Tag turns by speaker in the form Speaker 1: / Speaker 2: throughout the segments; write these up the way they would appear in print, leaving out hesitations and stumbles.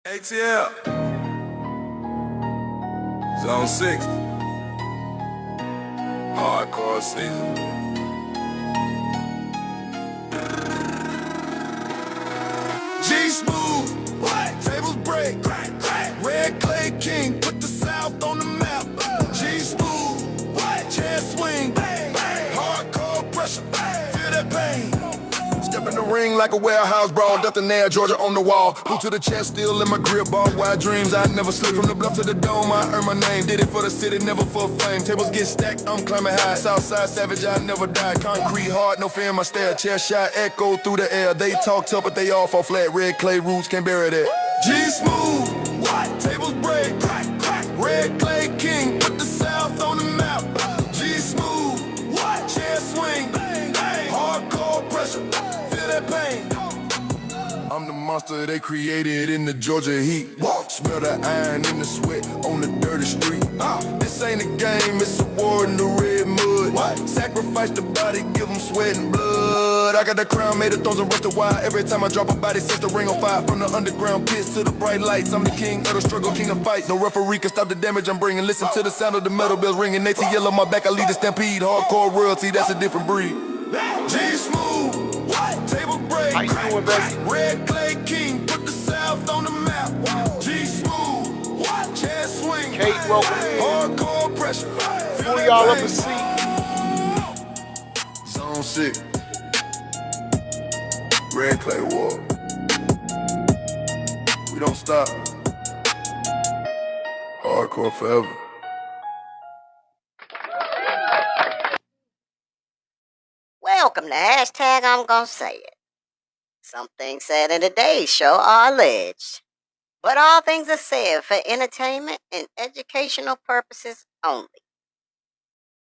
Speaker 1: ATL, Zone 6, hardcore season. G Smooth, what? Tables break, crack, crack. Red Clay King, put the South on the map. G Smooth, what? Chair swing, bang, bang. Hardcore pressure, bang. Feel that pain. Step in the ring like a warehouse brawl, Dr. Nair, Georgia on the wall. Boot to the chest, still in my grip, ball. Wild dreams, I never slip from the bluff to the dome. I earn my name, did it for the city, never for fame. Tables get stacked, I'm climbing high. Southside savage, I never die. Concrete hard, no fear in my stare. Chair shot, echo through the air. They talk tough, but they all fall flat. Red clay roots can't bury that. G Smooth, what? Tables break, crack, crack. Red Clay King, put the South on the map. G Smooth, what? Chair swing, bang, bang. Hardcore pressure. That pain. I'm the monster they created in the Georgia heat. Smell the iron in the sweat on the dirty street. This ain't a game, it's a war in the red mud. Sacrifice the body, give them sweat and blood. I got the crown made of thorns and rusted wire. Every time I drop a body, sets the ring on fire. From the underground pits to the bright lights, I'm the king of the struggle, king of fights. No referee can stop the damage I'm bringing. Listen to the sound of the metal bells ringing. ATL on my back, I lead the stampede. Hardcore royalty, that's a different breed. G Smooth, what? Table break.
Speaker 2: How you doing, baby?
Speaker 1: Red Clay King, put the South on the map. G Smooth, what? Chair swing.
Speaker 2: Kate, welcome in.
Speaker 1: Hardcore pressure.
Speaker 2: Pull y'all up a seat.
Speaker 1: Zone 6. Red Clay War. We don't stop. Hardcore forever.
Speaker 3: Welcome to hashtag I'm gonna say it. Some things said in today's show are alleged, but all things are said for entertainment and educational purposes only.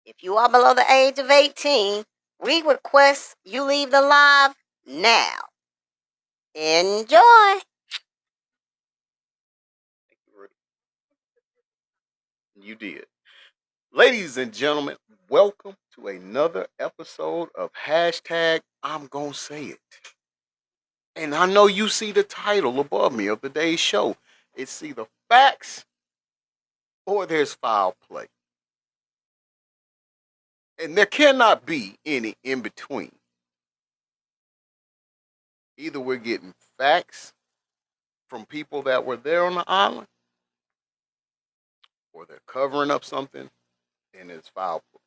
Speaker 3: If you are below the age of 18, we request you leave the live now. Enjoy.
Speaker 2: You did. Ladies and gentlemen, welcome to another episode of hashtag I'm gonna say it. And I know you see the title above me of today's show. It's either facts or there's foul play. And there cannot be any in between. Either we're getting facts from people that were there on the island, or they're covering up something and it's foul play.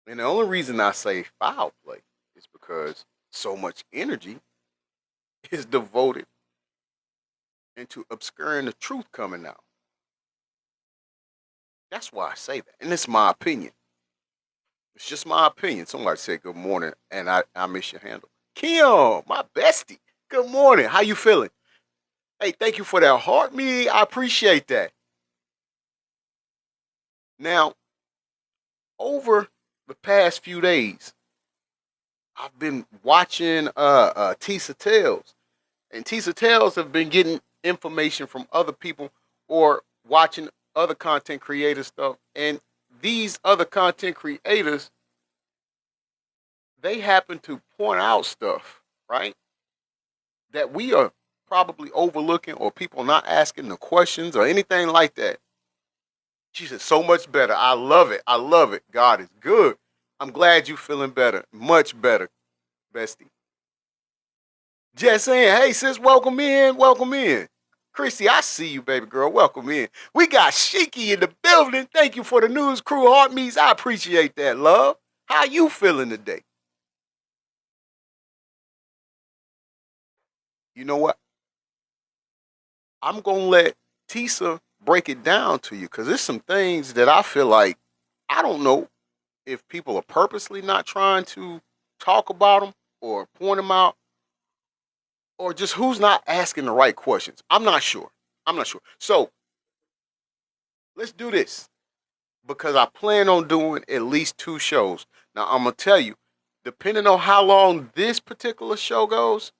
Speaker 2: And the only reason I say foul play is because so much energy is devoted into obscuring the truth coming out. That's why I say that. And it's my opinion. It's just my opinion. Somebody said good morning, and I miss your handle. Kim, my bestie. Good morning. How you feeling? Hey, thank you for that heart me. I appreciate that. Now, over the past few days, I've been watching Tisa Tales. And Tisa Tales have been getting information from other people or watching other content creator stuff. And these other content creators, they happen to point out stuff, right? That we are probably overlooking, or people not asking the questions or anything like that. She said, so much better. I love it. I love it. God is good. I'm glad you're feeling better. Much better, bestie. Just saying, hey, sis, welcome in. Welcome in. Chrissy, I see you, baby girl. Welcome in. We got Sheiky in the building. Thank you for the news crew heart meets. I appreciate that, love. How you feeling today? You know what? I'm going to let Tisa break it down to you, because there's some things that I feel like, I don't know if people are purposely not trying to talk about them or point them out, or just who's not asking the right questions. I'm not sure. So let's do this, because I plan on doing at least 2 shows. Now, I'm going to tell you, depending on how long this particular show goes,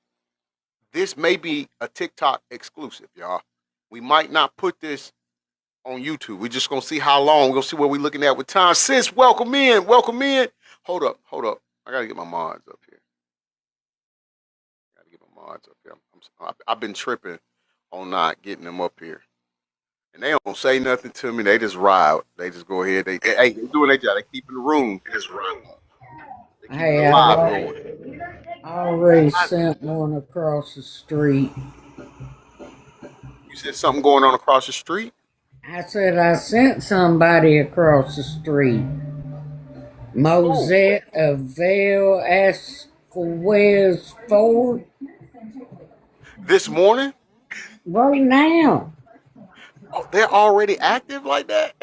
Speaker 2: this may be a TikTok exclusive, y'all. We might not put this on YouTube. We're just going to see how long. We're going to see what we're looking at with time. Sis, welcome in. Welcome in. Hold up. I got to get my mods up here. I'm I've been tripping on not getting them up here. And they don't say nothing to me. They just ride. They just go ahead. They doing their job. They keeping the room. They keeping the
Speaker 4: Hey,
Speaker 2: live going.
Speaker 4: I already
Speaker 2: I,
Speaker 4: sent one across the street.
Speaker 2: you said something going on across the street?
Speaker 4: I said I sent somebody across the street.
Speaker 2: Who?
Speaker 4: Mosette of Vale Esquez Ford.
Speaker 2: This morning?
Speaker 4: Right now.
Speaker 2: Oh, they're already active like that?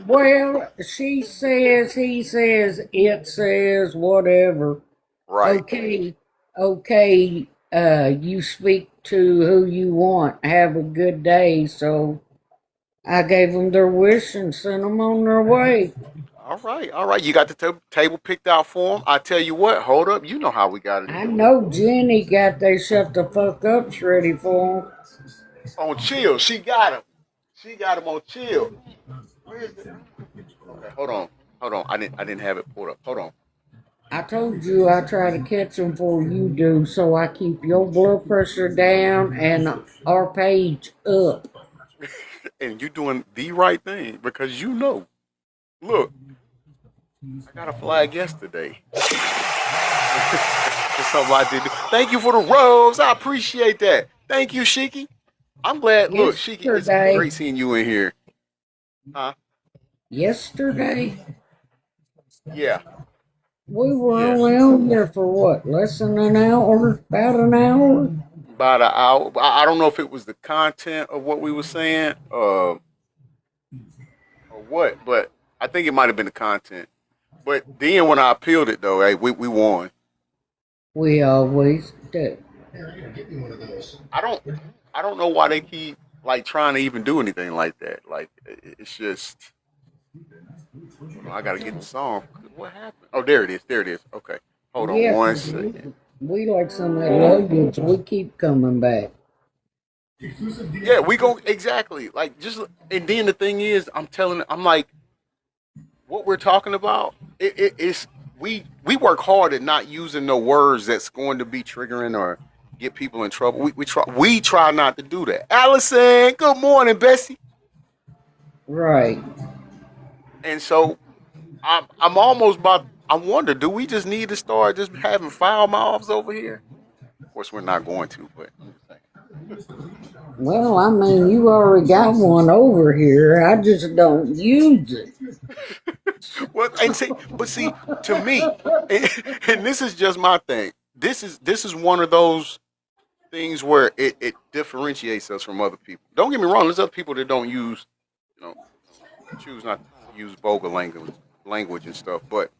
Speaker 4: Well, she says, he says, it says, whatever.
Speaker 2: Right.
Speaker 4: Okay, okay, you speak to who you want. Have a good day. So I gave them their wish and sent them on their way.
Speaker 2: All right. All right. You got the table picked out for them. I tell you what. Hold up. You know how we got to
Speaker 4: I
Speaker 2: do it.
Speaker 4: know Jenny got they shut the fuck up ready for them.
Speaker 2: On chill. She got him. She got him on chill. Where is it? Okay. Hold on. Hold on. I didn't have it pulled up. Hold on.
Speaker 4: I told you I try to catch them before you do, so I keep your blood pressure down and our page up.
Speaker 2: And you doing the right thing because you know. Look, I got a flag yesterday. It's something I did. Thank you for the rose. I appreciate that. Thank you, Shiki. I'm glad. Look, Shiki, it's
Speaker 4: Yesterday,
Speaker 2: great seeing you in here. Huh?
Speaker 4: yesterday,
Speaker 2: Yeah.
Speaker 4: we were
Speaker 2: Yeah.
Speaker 4: only on there for what, less than an hour? About an hour?
Speaker 2: About an hour. I don't know if it was the content of what we were saying, or what, but I think it might have been the content. But then when I appealed it though, hey, we won.
Speaker 4: We always do.
Speaker 2: I don't I don't know why they keep like trying to even do anything like that. Like it's just I gotta get the song. What happened? Oh, there it is. There it is. Okay. Hold on
Speaker 4: Yeah,
Speaker 2: one
Speaker 4: 'cause
Speaker 2: second.
Speaker 4: we like some of that luggage. We keep coming back.
Speaker 2: Yeah, we go exactly like just and then the thing is, I'm like, what we're talking about. It's we work hard at not using no words that's going to be triggering or get people in trouble. We try not to do that. Allison, good morning, Bessie.
Speaker 4: Right.
Speaker 2: And so I'm almost about. I wonder, do we just need to start just having foul mouths over here? Of course, we're not going to, but I'm just saying.
Speaker 4: Well, I mean, you already got one over here. I just don't use it.
Speaker 2: Well, and see, but see, to me, and this is just my thing. This is one of those things where it differentiates us from other people. Don't get me wrong. There's other people that don't use, you know, choose not to use vulgar language and stuff. But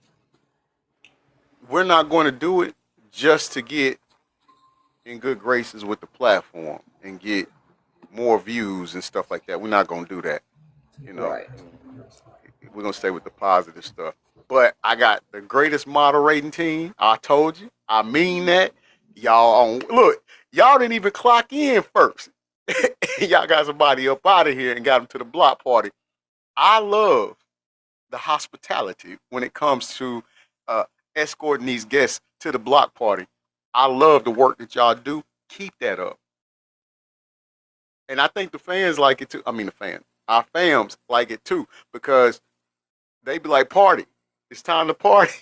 Speaker 2: we're not going to do it just to get in good graces with the platform and get more views and stuff like that. We're not going to do that. You know,
Speaker 4: Right.
Speaker 2: we're going to stay with the positive stuff. But I got the greatest moderating team. I told you. I mean that. Y'all on look. Y'all didn't even clock in first. Y'all got somebody up out of here and got them to the block party. I love the hospitality when it comes to escorting these guests to the block party. I love the work that y'all do. Keep that up. And I think the fans like it too. I mean, the fans, our fams like it too because they be like, party. It's time to party.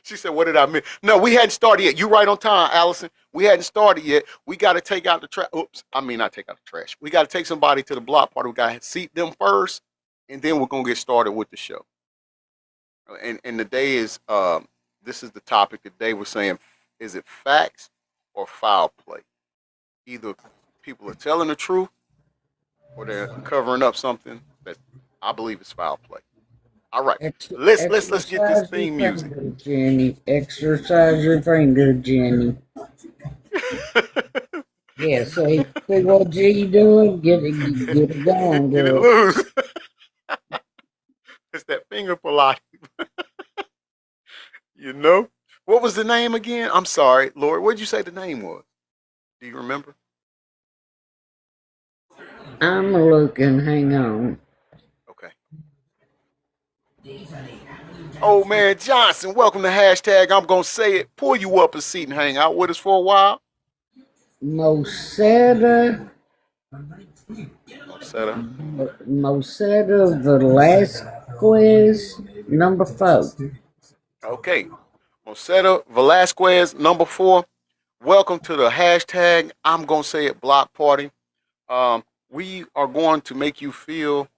Speaker 2: She said, what did I mean? No, we hadn't started yet. You right on time, Allison. We hadn't started yet. We got to take out the trash. Oops. I mean, not take out the trash. We got to take somebody to the block party. We got to seat them first, and then we're going to get started with the show. And the day is, this is the topic today. We're saying, is it facts or foul play? Either people are telling the truth or they're covering up something that I believe is foul play. All right, let's get this
Speaker 4: Exercise your
Speaker 2: theme music.
Speaker 4: finger, Jenny. Exercise your finger, Jenny. Yeah, see what G doing? Get it going,
Speaker 2: Get it
Speaker 4: girl.
Speaker 2: loose. It's that finger Pilates. You know? What was the name again? I'm sorry, Lord. What did you say the name was? Do you remember?
Speaker 4: I'm looking. Hang on.
Speaker 2: Okay. Oh man, Johnson, welcome to hashtag I'm gonna say it. Pull you up a seat and hang out with us for a while.
Speaker 4: Mosetta
Speaker 2: Mosetta.
Speaker 4: Mosetta Velasquez, number 4.
Speaker 2: Okay. Mosetta Velasquez, number 4. Welcome to the hashtag I'm gonna say it block party. We are going to make you feel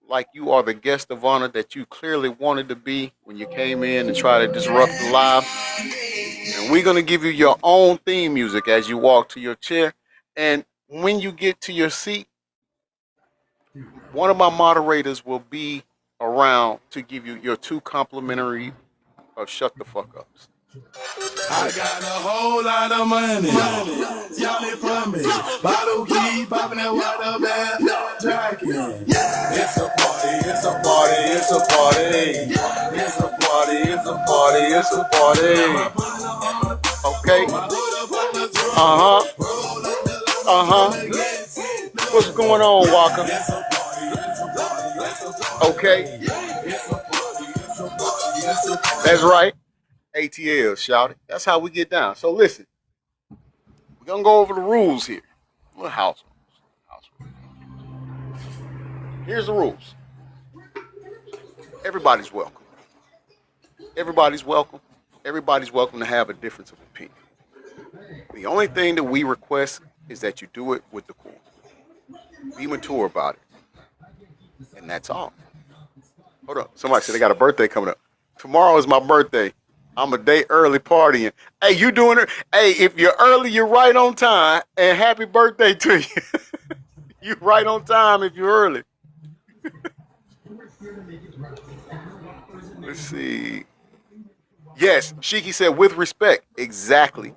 Speaker 2: like you are the guest of honor that you clearly wanted to be when you came in and try to disrupt the live. And we're gonna give you your own theme music as you walk to your chair. And when you get to your seat, one of my moderators will be around to give you your 2 complimentary of shut the fuck ups.
Speaker 1: I got a whole lot of money. Y'all it for me. Bottle keep popping that water bag. Jacking. It's a party, it's a party, it's a party. It's a party, it's a party, it's a party.
Speaker 2: Okay? What's going on, Walker? Okay? That's right. ATL, shout it. That's how we get down. So listen, we're gonna go over the rules here. Little house rules. Here's the rules. Everybody's welcome. Everybody's welcome. Everybody's welcome to have a difference of opinion. The only thing that we request is that you do it with decorum. Be mature about it. And that's all. Hold up. Somebody said they got a birthday coming up. Tomorrow is my birthday. I'm a day early partying. Hey, you doing it? Hey, if you're early, you're right on time. And happy birthday to you. You right on time if you're early. Let's see. Yes, Shiki said with respect. Exactly.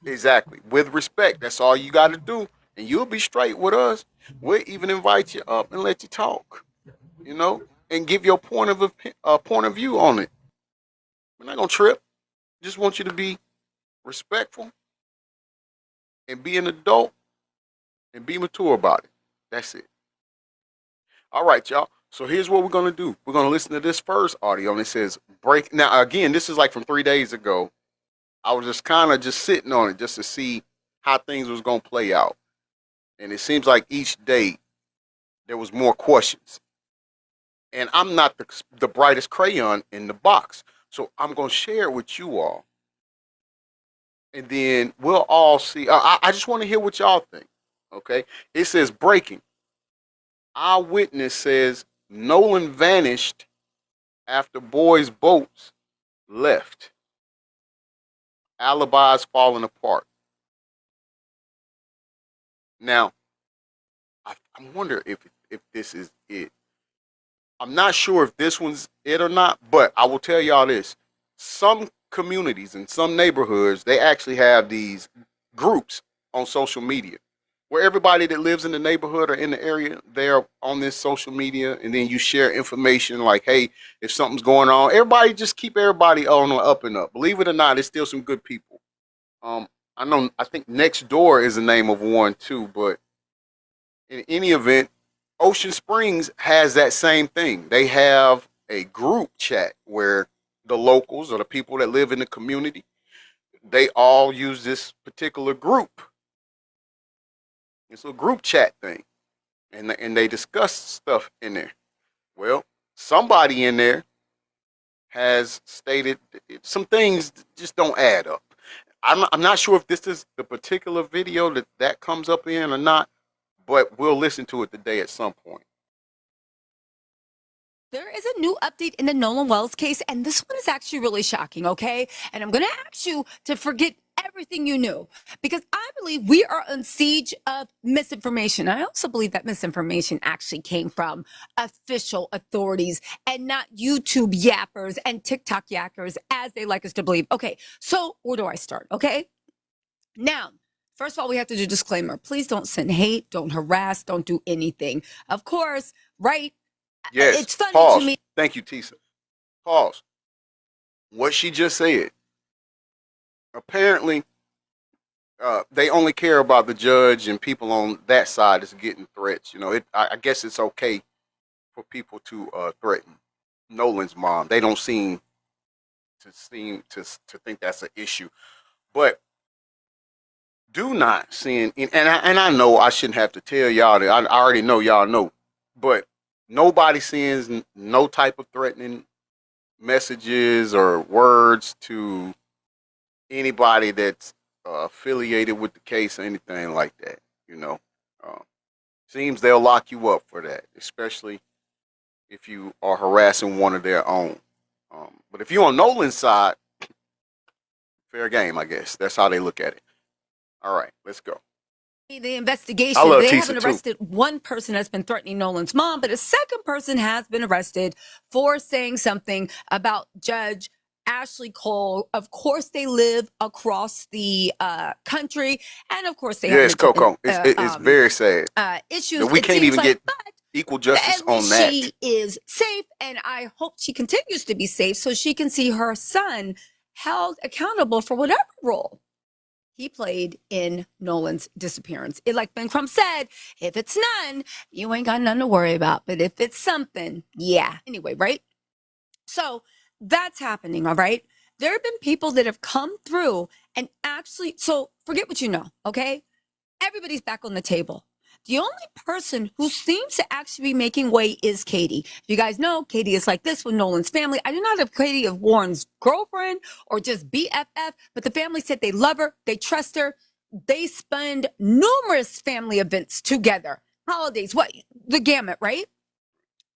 Speaker 2: Exactly. With respect. That's all you got to do. And you'll be straight with us. We'll even invite you up and let you talk. You know, and give your point of view on it. We're not gonna trip. Just want you to be respectful and be an adult and be mature about it. That's it. All right, y'all. So here's what we're gonna do. We're gonna listen to this first audio, and it says break. Now, again, this is like from 3 days ago. I was just kind of just sitting on it just to see how things was gonna play out, and it seems like each day there was more questions. And I'm not the brightest crayon in the box, so I'm gonna share it with you all, and then we'll all see. I just want to hear what y'all think. Okay, it says breaking. Eyewitness says Nolan vanished after boys' boats left. Alibis falling apart. Now, I wonder if this is it. I'm not sure if this one's it or not, but I will tell y'all this. Some communities and some neighborhoods, they actually have these groups on social media where everybody that lives in the neighborhood or in the area, they're on this social media, and then you share information like, hey, if something's going on, everybody just keep everybody on the up and up. Believe it or not, there's still some good people. I think Next Door is the name of one too, but in any event, Ocean Springs has that same thing. They have a group chat where the locals or the people that live in the community, they all use this particular group. It's a group chat thing, and they discuss stuff in there. Well, somebody in there has stated some things just don't add up. I'm not sure if this is the particular video that comes up in or not, but we'll listen to it today at some point.
Speaker 5: There is a new update in the Nolan Wells case, and this one is actually really shocking, okay? And I'm going to ask you to forget everything you knew because I believe we are on siege of misinformation. I also believe that misinformation actually came from official authorities and not YouTube yappers and TikTok yackers as they like us to believe. Okay, so where do I start? Okay, now, first of all, we have to do a disclaimer. Please don't send hate, don't harass, don't do anything. Of course, right?
Speaker 2: Yes.
Speaker 5: It's funny
Speaker 2: Pause.
Speaker 5: to me.
Speaker 2: Thank you, Tisa. Pause. What she just said. Apparently, they only care about the judge and people on that side is getting threats. You know, I guess it's okay for people to threaten Nolan's mom. They don't seem to think that's an issue. But do not send, and I know I shouldn't have to tell y'all that. I already know y'all know, but nobody sends no type of threatening messages or words to anybody that's affiliated with the case or anything like that. You know, uh, seems they'll lock you up for that, especially if you are harassing one of their own. But if you're on Nolan's side, fair game, I guess. That's how they look at it. All right, let's go.
Speaker 5: The
Speaker 2: I
Speaker 5: investigation,
Speaker 2: love
Speaker 5: they
Speaker 2: Tisa
Speaker 5: haven't
Speaker 2: too.
Speaker 5: arrested one person that's been threatening Nolan's mom, but a second person has been arrested for saying something about Judge Ashley Cole. Of course, they live across the country, and of course, they have
Speaker 2: Yes,
Speaker 5: mental
Speaker 2: Coco. It's very sad that
Speaker 5: issues.
Speaker 2: we
Speaker 5: It
Speaker 2: can't
Speaker 5: seems
Speaker 2: even
Speaker 5: like,
Speaker 2: get
Speaker 5: but
Speaker 2: equal justice
Speaker 5: at
Speaker 2: on
Speaker 5: least
Speaker 2: that.
Speaker 5: she is safe, and I hope she continues to be safe so she can see her son held accountable for whatever role he played in Nolan's disappearance. It, like Ben Crump said, if it's none, you ain't got nothing to worry about. But if it's something, yeah. Anyway, right? So that's happening, all right? There have been people that have come through and actually, so forget what you know, okay? Everybody's back on the table. The only person who seems to actually be making way is Katie. You guys know Katie is like this with Nolan's family. I do not have Katie of Warren's girlfriend or just BFF, but the family said they love her, they trust her. They spend numerous family events together, holidays, what the gamut, right?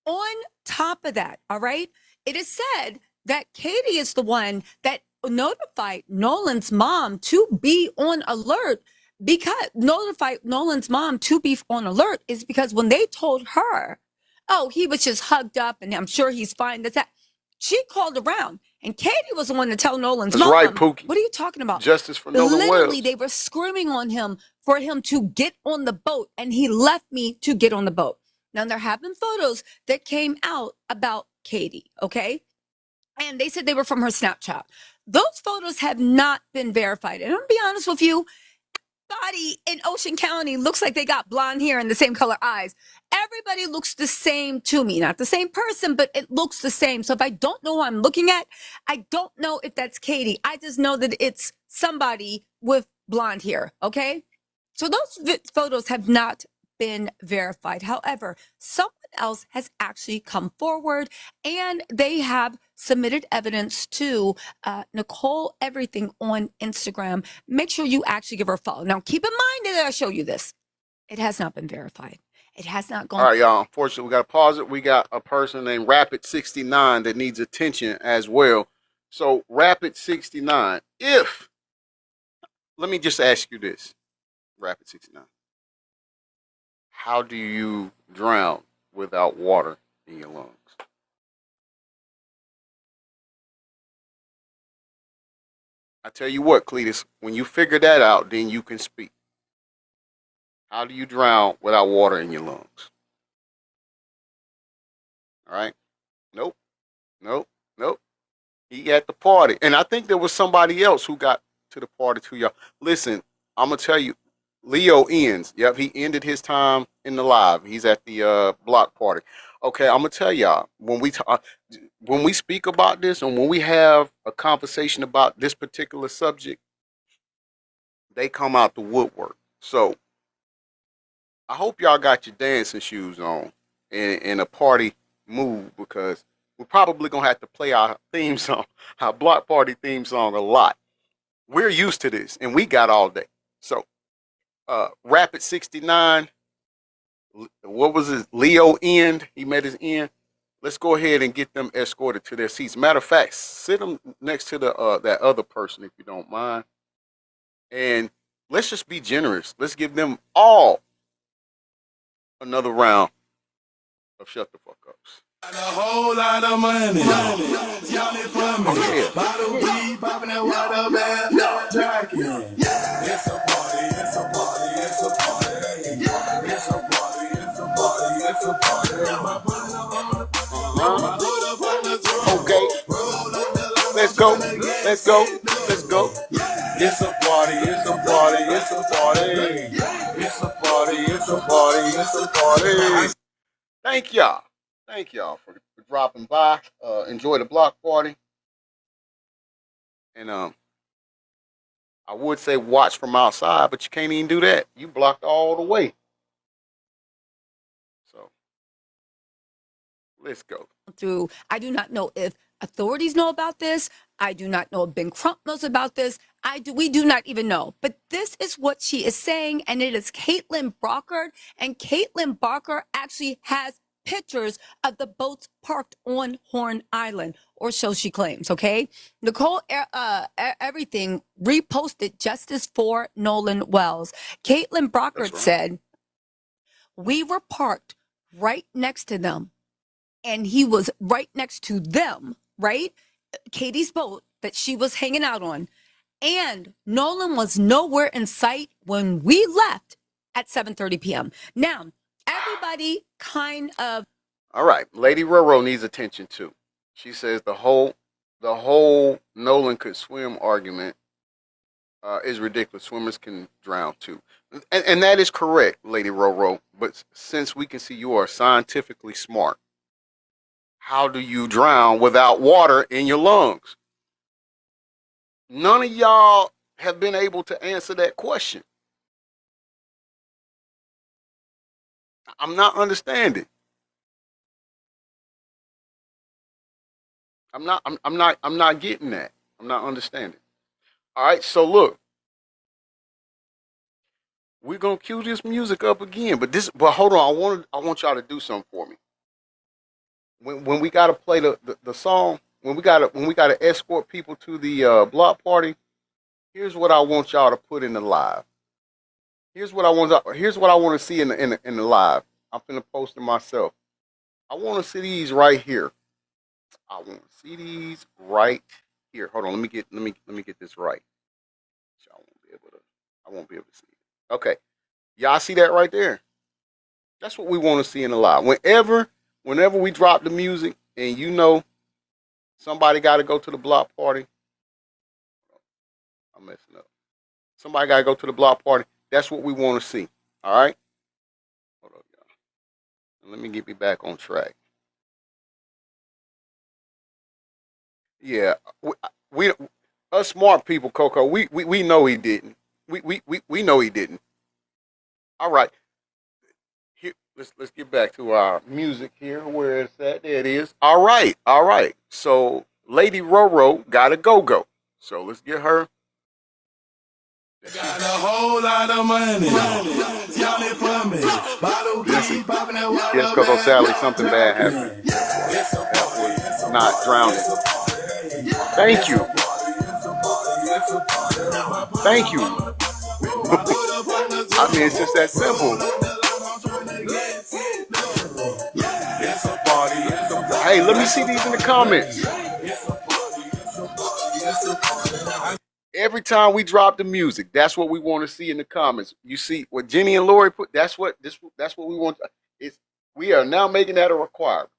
Speaker 5: On top of that, all right, it is said that Katie is the one that notified Nolan's mom to be on alert because notified Nolan's mom to be on alert is because when they told her, oh, he was just hugged up and I'm sure he's fine. That's that. She called around and Katie was the one to tell Nolan's
Speaker 2: That's right,
Speaker 5: mom,
Speaker 2: Pookie.
Speaker 5: what are you talking about?
Speaker 2: Justice for Nolan
Speaker 5: Literally,
Speaker 2: Wells.
Speaker 5: they were screaming on him for him to get on the boat, and he left me to get on the boat. Now, there have been photos that came out about Katie, okay? And they said they were from her Snapchat. Those photos have not been verified. And I'm gonna be honest with you, everybody in Ocean County looks like they got blonde hair and the same color eyes. Everybody looks the same to me. Not the same person, but it looks the same. So if I don't know who I'm looking at, I don't know if that's Katie. I just know that it's somebody with blonde hair, okay? So those photos have not been verified. However, someone else has actually come forward and they have submitted evidence to Nicole Everything on Instagram. Make sure you actually give her a follow. Now, keep in mind that I show you this. It has not been verified. It has not
Speaker 2: All
Speaker 5: gone.
Speaker 2: right, y'all. Unfortunately, we got to pause it. We got a person named Rapid69 that needs attention as well. So, Rapid69, if, let me just ask you this, Rapid69. How do you drown without water in your lungs? I tell you what, Cletus, when you figure that out, then you can speak. How do you drown without water in your lungs? All right. Nope. Nope. Nope. He at the party. And I think there was somebody else who got to the party too, y'all. Listen, I'm gonna tell you, Leo ends. Yep, he ended his time in the live. He's at the block party. Okay, I'm gonna tell y'all when we speak about this and when we have a conversation about this particular subject, they come out the woodwork. So I hope y'all got your dancing shoes on in a party mood because we're probably gonna have to play our theme song, our block party theme song a lot. We're used to this and we got all day. So Rapid 69, what was his Leo end? He met his end. Let's go ahead and get them escorted to their seats. Matter of fact, sit them next to the that other person if you don't mind. And let's just be generous. Let's give them all another round of shut the fuck ups.
Speaker 1: A whole lot of money. Y'all it for me.
Speaker 2: Yeah.
Speaker 1: Bottle weed, popping that water bag, jacking. It's a party, it's a party, it's a party. It's a party, it's a party, it's a party.
Speaker 2: Okay. Let's go. Let's go. Let's go.
Speaker 1: It's a party, it's a party, it's a party. It's a party, it's a party, it's a party.
Speaker 2: Thank y'all. Thank y'all for dropping by. Enjoy the block party. And I would say watch from outside, but you can't even do that. You blocked all the way. So let's go.
Speaker 5: Through, I do not know if authorities know about this. I do not know if Ben Crump knows about this. We do not even know. But this is what she is saying, and it is Caitlin Brockert. And Caitlin Brockert actually has pictures of the boats parked on Horn Island, or so she claims, okay? Nicole Everything reposted Justice for Nolan Wells. Caitlin Brockert said, we were parked right next to them, and he was right next to them, right? Katie's boat that she was hanging out on. And Nolan was nowhere in sight when we left at 7:30 p.m. Now, everybody kind of.
Speaker 2: All right, Lady Roro needs attention too. She says the whole Nolan could swim argument is ridiculous. Swimmers can drown too, and that is correct, Lady Roro. But since we can see you are scientifically smart, how do you drown without water in your lungs? None of y'all have been able to answer that question. I'm not understanding. I'm not getting that. I'm not understanding. All right, so look. We're gonna cue this music up again, but hold on, I want y'all to do something for me. When we gotta play the song, when we gotta escort people to the block party, here's what I want y'all to put in the live. Here's what I want to see in the live. I'm finna post it myself. I want to see these right here. I want to see these right here. Hold on, let me get this right. So I won't be able to see it. Okay. Y'all see that right there? That's what we want to see in the live. Whenever we drop the music and you know somebody got to go to the block party. I'm messing up. Somebody got to go to the block party. That's what we want to see. All right? Hold on, y'all. Let me get me back on track. Yeah, we us smart people, Coco. We know he didn't. We know he didn't. All right. Here, let's get back to our music here. Where is that? There it is. All right. So Lady Roro got a go. So let's get her.
Speaker 1: Got a whole lot of money. Y'all it for me. Bottle keep popping that water.
Speaker 2: Yes, Coco, sadly something bad happened. Not drowning. Thank you. I mean, it's just that simple. Hey, let me see these in the comments. Every time we drop the music, that's what we want to see in the comments. You see what Jenny and Lori put. That's what we want. We are now making that a requirement.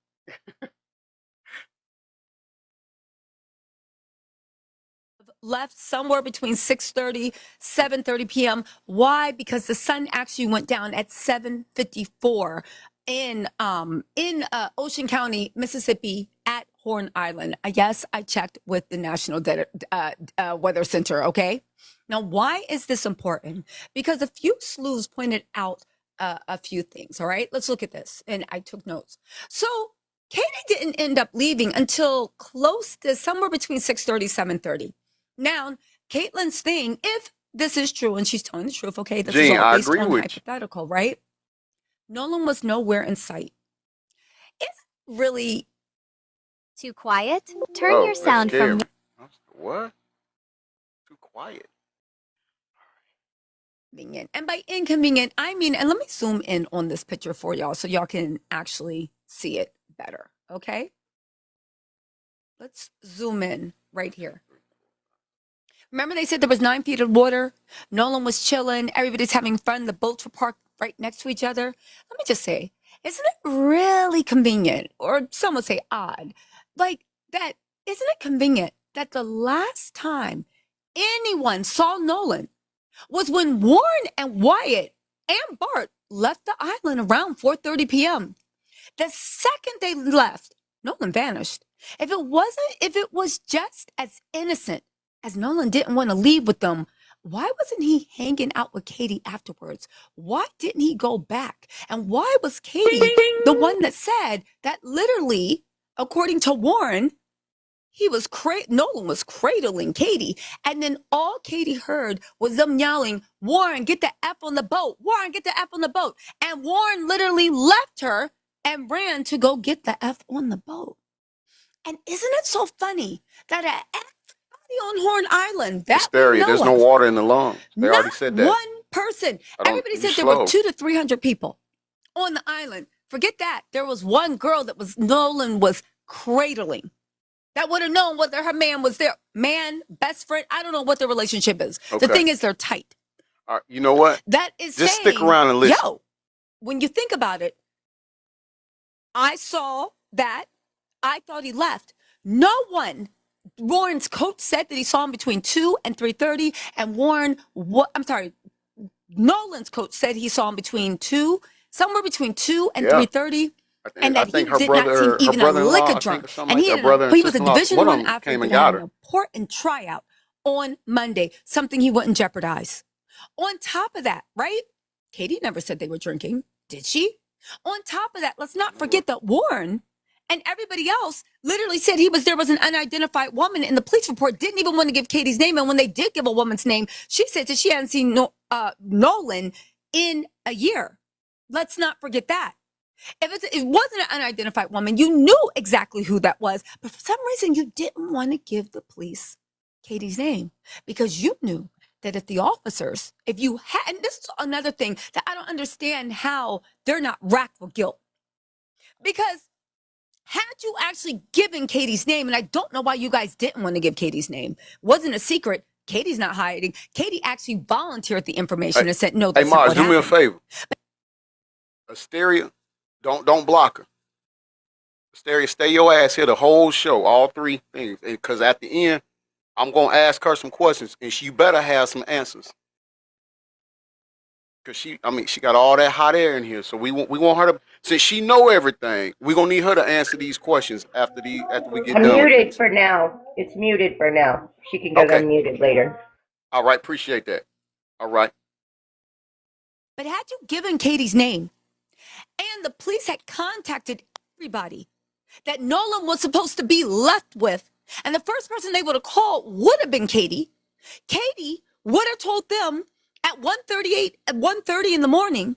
Speaker 5: Left somewhere between 6:30, 7:30 p.m. Why? Because the sun actually went down at 7:54 in Ocean County, Mississippi, at Horn Island. Yes, I checked with the National Weather Center. Okay, now why is this important? Because a few sleuths pointed out a few things. All right, let's look at this, and I took notes. So Katie didn't end up leaving until close to somewhere between 6:30, 7:30. Now, Caitlin's thing, if this is true, and she's telling the truth, okay, this is all based on hypothetical, right? Nolan was nowhere in sight. It's really
Speaker 6: too quiet. Turn your sound from.
Speaker 2: What? Too quiet.
Speaker 5: Inconvenient. And by inconvenient, I mean, and let me zoom in on this picture for y'all so y'all can actually see it better, okay? Let's zoom in right here. Remember they said there was 9 feet of water? Nolan was chilling. Everybody's having fun. The boats were parked right next to each other. Let me just say, isn't it really convenient, or some would say odd, like that, isn't it convenient that the last time anyone saw Nolan was when Warren and Wyatt and Bart left the island around 4:30 p.m. The second they left, Nolan vanished. If it was just as innocent as Nolan didn't want to leave with them Why wasn't he hanging out with Katie afterwards? Why didn't he go back? And why was Katie the one that said that literally, according to Warren, Nolan was cradling Katie, and then all Katie heard was them yelling, "Warren, get the F on the boat! Warren, get the F on the boat!" And Warren literally left her and ran to go get the F on the boat. And isn't it so funny that everybody on Horn Island that
Speaker 2: Hysteria. There's no water in the lungs. They
Speaker 5: not
Speaker 2: already said that.
Speaker 5: one person. Everybody said there were 200 to 300 people on the island. Forget that. There was one girl that Nolan was cradling. That would have known whether her man was there. Man, best friend. I don't know what their relationship is.
Speaker 2: Okay.
Speaker 5: The thing is, they're tight.
Speaker 2: All right, you know what?
Speaker 5: That is
Speaker 2: just
Speaker 5: saying,
Speaker 2: stick around and listen.
Speaker 5: Yo, when you think about it, I saw that. I thought he left. No one. Warren's coach said that he saw him between 2 and 3:30, and Nolan's coach said he saw him somewhere between 2 and 3:30. And that he did not seem even a lick of drunk. And he was a Division I athlete who had an important tryout on Monday, something he wouldn't jeopardize. On top of that, right? Katie never said they were drinking, did she? On top of that, let's not forget that Warren and everybody else literally said there was an unidentified woman in the police report, didn't even want to give Katie's name. And when they did give a woman's name, she said that she hadn't seen Nolan in a year. Let's not forget that. If it wasn't an unidentified woman, you knew exactly who that was. But for some reason, you didn't want to give the police Katie's name because you knew that if the officers, and this is another thing that I don't understand how they're not racked with guilt. Because had you actually given Katie's name, and I don't know why you guys didn't want to give Katie's name, wasn't a secret. Katie's not hiding. Katie actually volunteered the information and said, no, that's not what happened.
Speaker 2: Hey, Mars, do me a favor. Hysteria, don't block her. Hysteria, stay your ass here the whole show, all three things. Because at the end, I'm going to ask her some questions, and she better have some answers. Because she got all that hot air in here. So we want her to, since she know everything, we're going to need her to answer these questions after we get done.
Speaker 7: Muted for now. It's muted for now. She can get unmuted later.
Speaker 2: All right, appreciate that. All right.
Speaker 5: But had you given Katie's name, and the police had contacted everybody that Nolan was supposed to be left with, and the first person they would have called would have been Katie. Katie would have told them at 1:30 in the morning,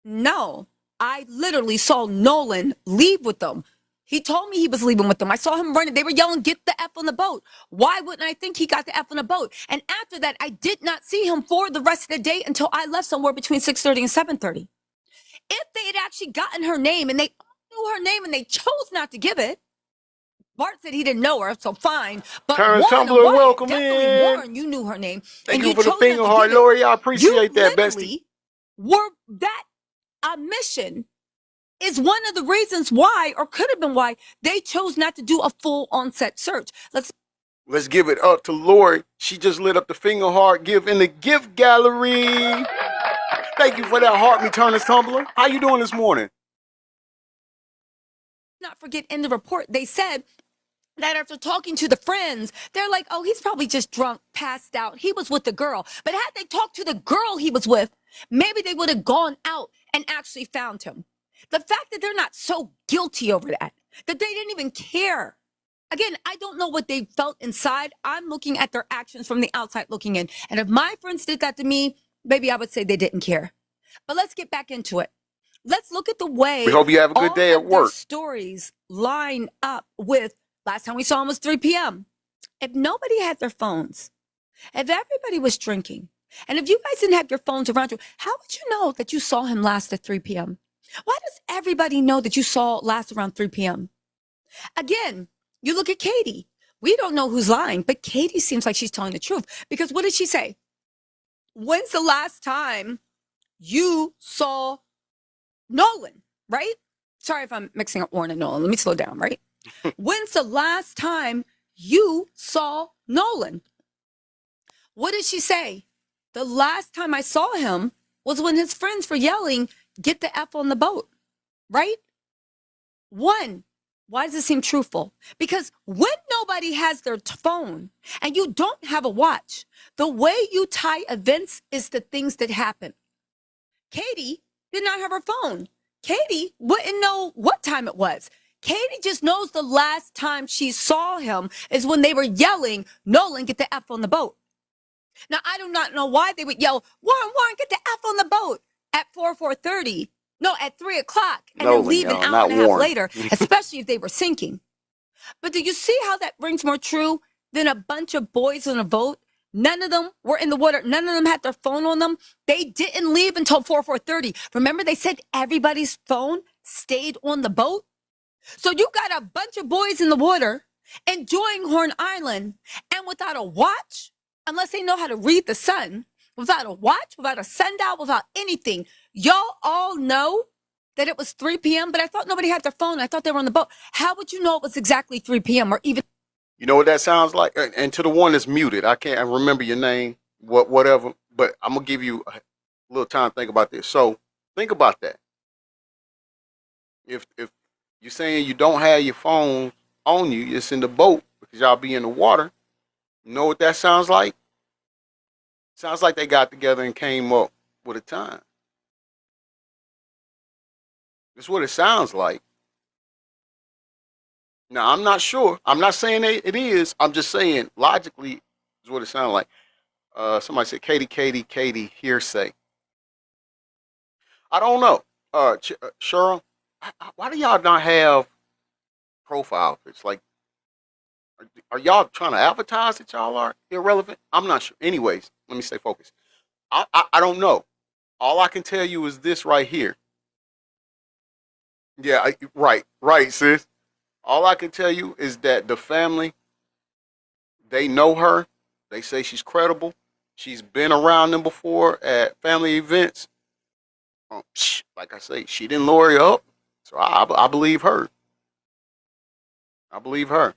Speaker 5: no, I literally saw Nolan leave with them. He told me he was leaving with them. I saw him running. They were yelling, get the F on the boat. Why wouldn't I think he got the F on the boat? And after that, I did not see him for the rest of the day until I left somewhere between 6:30 and 7:30. If they had actually gotten her name and they knew her name and they chose not to give it, Bart said he didn't know her, so fine. But
Speaker 2: Terrence Tumbler, welcome in.
Speaker 5: Warren, you knew her name.
Speaker 2: Thank you for the finger heart, Lori. I appreciate that, bestie.
Speaker 5: That mission is one of the reasons why, or could have been why, they chose not to do a full on-set search.
Speaker 2: Let's give it up to Lori. She just lit up the finger heart gift in the gift gallery. Thank you for that heart, me Terrence Tumbler. How you doing this morning?
Speaker 5: Not forget, in the report, they said that after talking to the friends, they're like, oh, he's probably just drunk, passed out. He was with the girl. But had they talked to the girl he was with, maybe they would have gone out and actually found him. The fact that they're not so guilty over that they didn't even care. Again, I don't know what they felt inside. I'm looking at their actions from the outside looking in. And if my friends did that to me, maybe I would say they didn't care. But let's get back into it. Let's look at the way
Speaker 2: we hope you have a good day at work.
Speaker 5: Stories line up with last time we saw him was 3 p.m. If nobody had their phones, if everybody was drinking, and if you guys didn't have your phones around you, how would you know that you saw him last at 3 p.m.? Why does everybody know that you saw last around 3 p.m.? Again, you look at Katie. We don't know who's lying, but Katie seems like she's telling the truth. Because what did she say? When's the last time you saw Nolan, right? Sorry if I'm mixing up Warren and Nolan. Let me slow down, right? When's the last time you saw Nolan? What did she say? The last time I saw him was when his friends were yelling, get the F on the boat, right? 1, Why does it seem truthful? Because when nobody has their phone and you don't have a watch, the way you tie events is the things that happen. Katie did not have her phone. Katie wouldn't know what time it was. Katie just knows the last time she saw him is when they were yelling, Nolan, get the F on the boat. Now, I do not know why they would yell, Warren, get the F on the boat at 4:30. No, at 3 o'clock, and then
Speaker 2: Nolan,
Speaker 5: leave an
Speaker 2: y'all,
Speaker 5: hour
Speaker 2: not
Speaker 5: and a half
Speaker 2: Warren.
Speaker 5: later, especially if they were sinking. But do you see how that rings more true than a bunch of boys on a boat? None of them were in the water. None of them had their phone on them. They didn't leave until 4:30. Remember, they said everybody's phone stayed on the boat? So you got a bunch of boys in the water enjoying Horn Island, and without a watch, unless they know how to read the sun, without a watch, without a sundial, without anything, y'all all know that it was 3 p.m., but I thought nobody had their phone. I thought they were on the boat. How would you know it was exactly 3 p.m. or even?
Speaker 2: You know what that sounds like? And to the one that's muted, I can't remember your name, whatever, but I'm going to give you a little time to think about this. So think about that. If you're saying you don't have your phone on you, it's in the boat because y'all be in the water, you know what that sounds like? Sounds like they got together and came up with a time. That's what it sounds like. Now, I'm not sure. I'm not saying it is. I'm just saying logically is what it sounds like. Somebody said, Katie, hearsay. I don't know. Cheryl, why do y'all not have profile pics? Like, are y'all trying to advertise that y'all are irrelevant? I'm not sure. Anyways, let me stay focused. I don't know. All I can tell you is this right here. Yeah, right, sis. All I can tell you is that the family, they know her. They say she's credible. She's been around them before at family events. Like I say, she didn't lure you up. So I believe her. I believe her.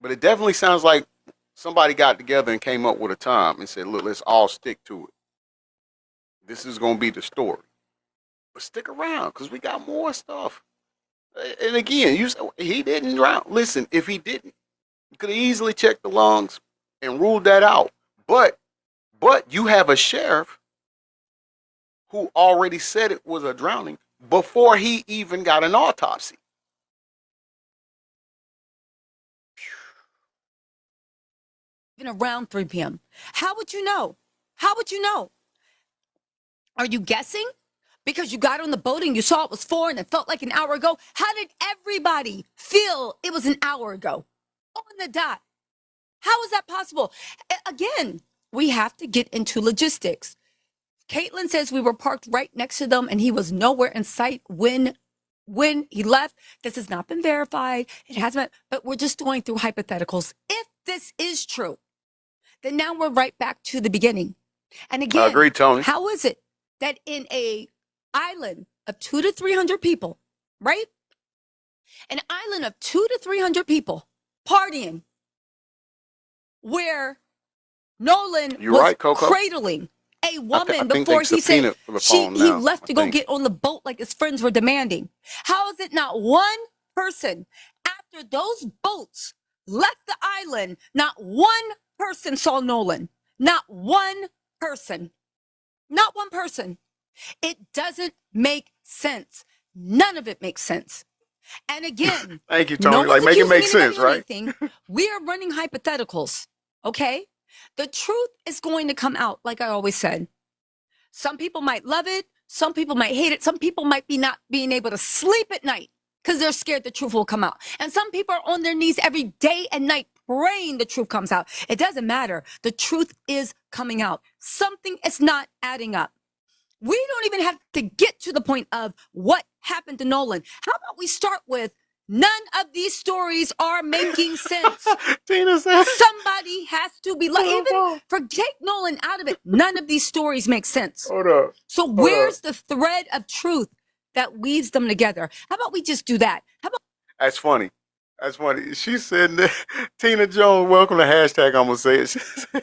Speaker 2: But it definitely sounds like somebody got together and came up with a time and said, look, let's all stick to it. This is going to be the story. But stick around because we got more stuff. And again, you said he didn't drown. Listen, if he didn't, you could have easily checked the lungs and ruled that out. But you have a sheriff who already said it was a drowning before he even got an autopsy.
Speaker 5: Even around 3 p.m. How would you know? How would you know? Are you guessing? Because you got on the boat and you saw it was 4 and it felt like an hour ago. How did everybody feel it was an hour ago? On the dot. How is that possible? Again, we have to get into logistics. Caitlin says we were parked right next to them and he was nowhere in sight when he left. This has not been verified. It hasn't, but we're just going through hypotheticals. If this is true, then now we're right back to the beginning. And again,
Speaker 2: I agree, Tony.
Speaker 5: How is it that in a island of 200 to 300 people, right? An island of 200 to 300 people partying, where Nolan
Speaker 2: You
Speaker 5: was
Speaker 2: right, Coco?
Speaker 5: cradling a woman
Speaker 2: I think
Speaker 5: before he said he
Speaker 2: now,
Speaker 5: left to go get on the boat like his friends were demanding. How is it not one person after those boats left the island, not one person saw Nolan? Not one person. Not one person. It doesn't make sense. None of it makes sense. And again,
Speaker 2: thank you,
Speaker 5: no
Speaker 2: Tony.
Speaker 5: one's
Speaker 2: Like, make it
Speaker 5: accusing
Speaker 2: make sense,
Speaker 5: anybody of
Speaker 2: right?
Speaker 5: anything. We are running hypotheticals, okay? The truth is going to come out, like I always said. Some people might love it. Some people might hate it. Some people might be not being able to sleep at night because they're scared the truth will come out. And some people are on their knees every day and night praying the truth comes out. It doesn't matter. The truth is coming out. Something is not adding up. We don't even have to get to the point of what happened to Nolan. How about we start with none of these stories are making sense.
Speaker 2: Tina said
Speaker 5: somebody has to be like, even forget Nolan out of it. None of these stories make sense.
Speaker 2: Hold up.
Speaker 5: So where's the thread of truth that weaves them together? How about we just do that? How about
Speaker 2: That's funny. That's funny. She said, Tina Jones, welcome to hashtag. I'm gonna say it. She said,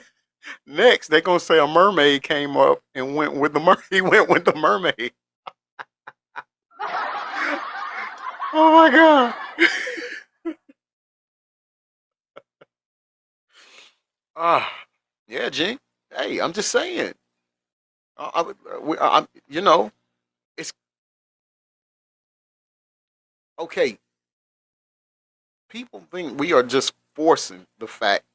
Speaker 2: next, they're gonna say a mermaid came up and went with the he went with the mermaid. Oh my God. Yeah, Gene. Hey, I'm just saying. You know, it's okay. People think we are just forcing the fact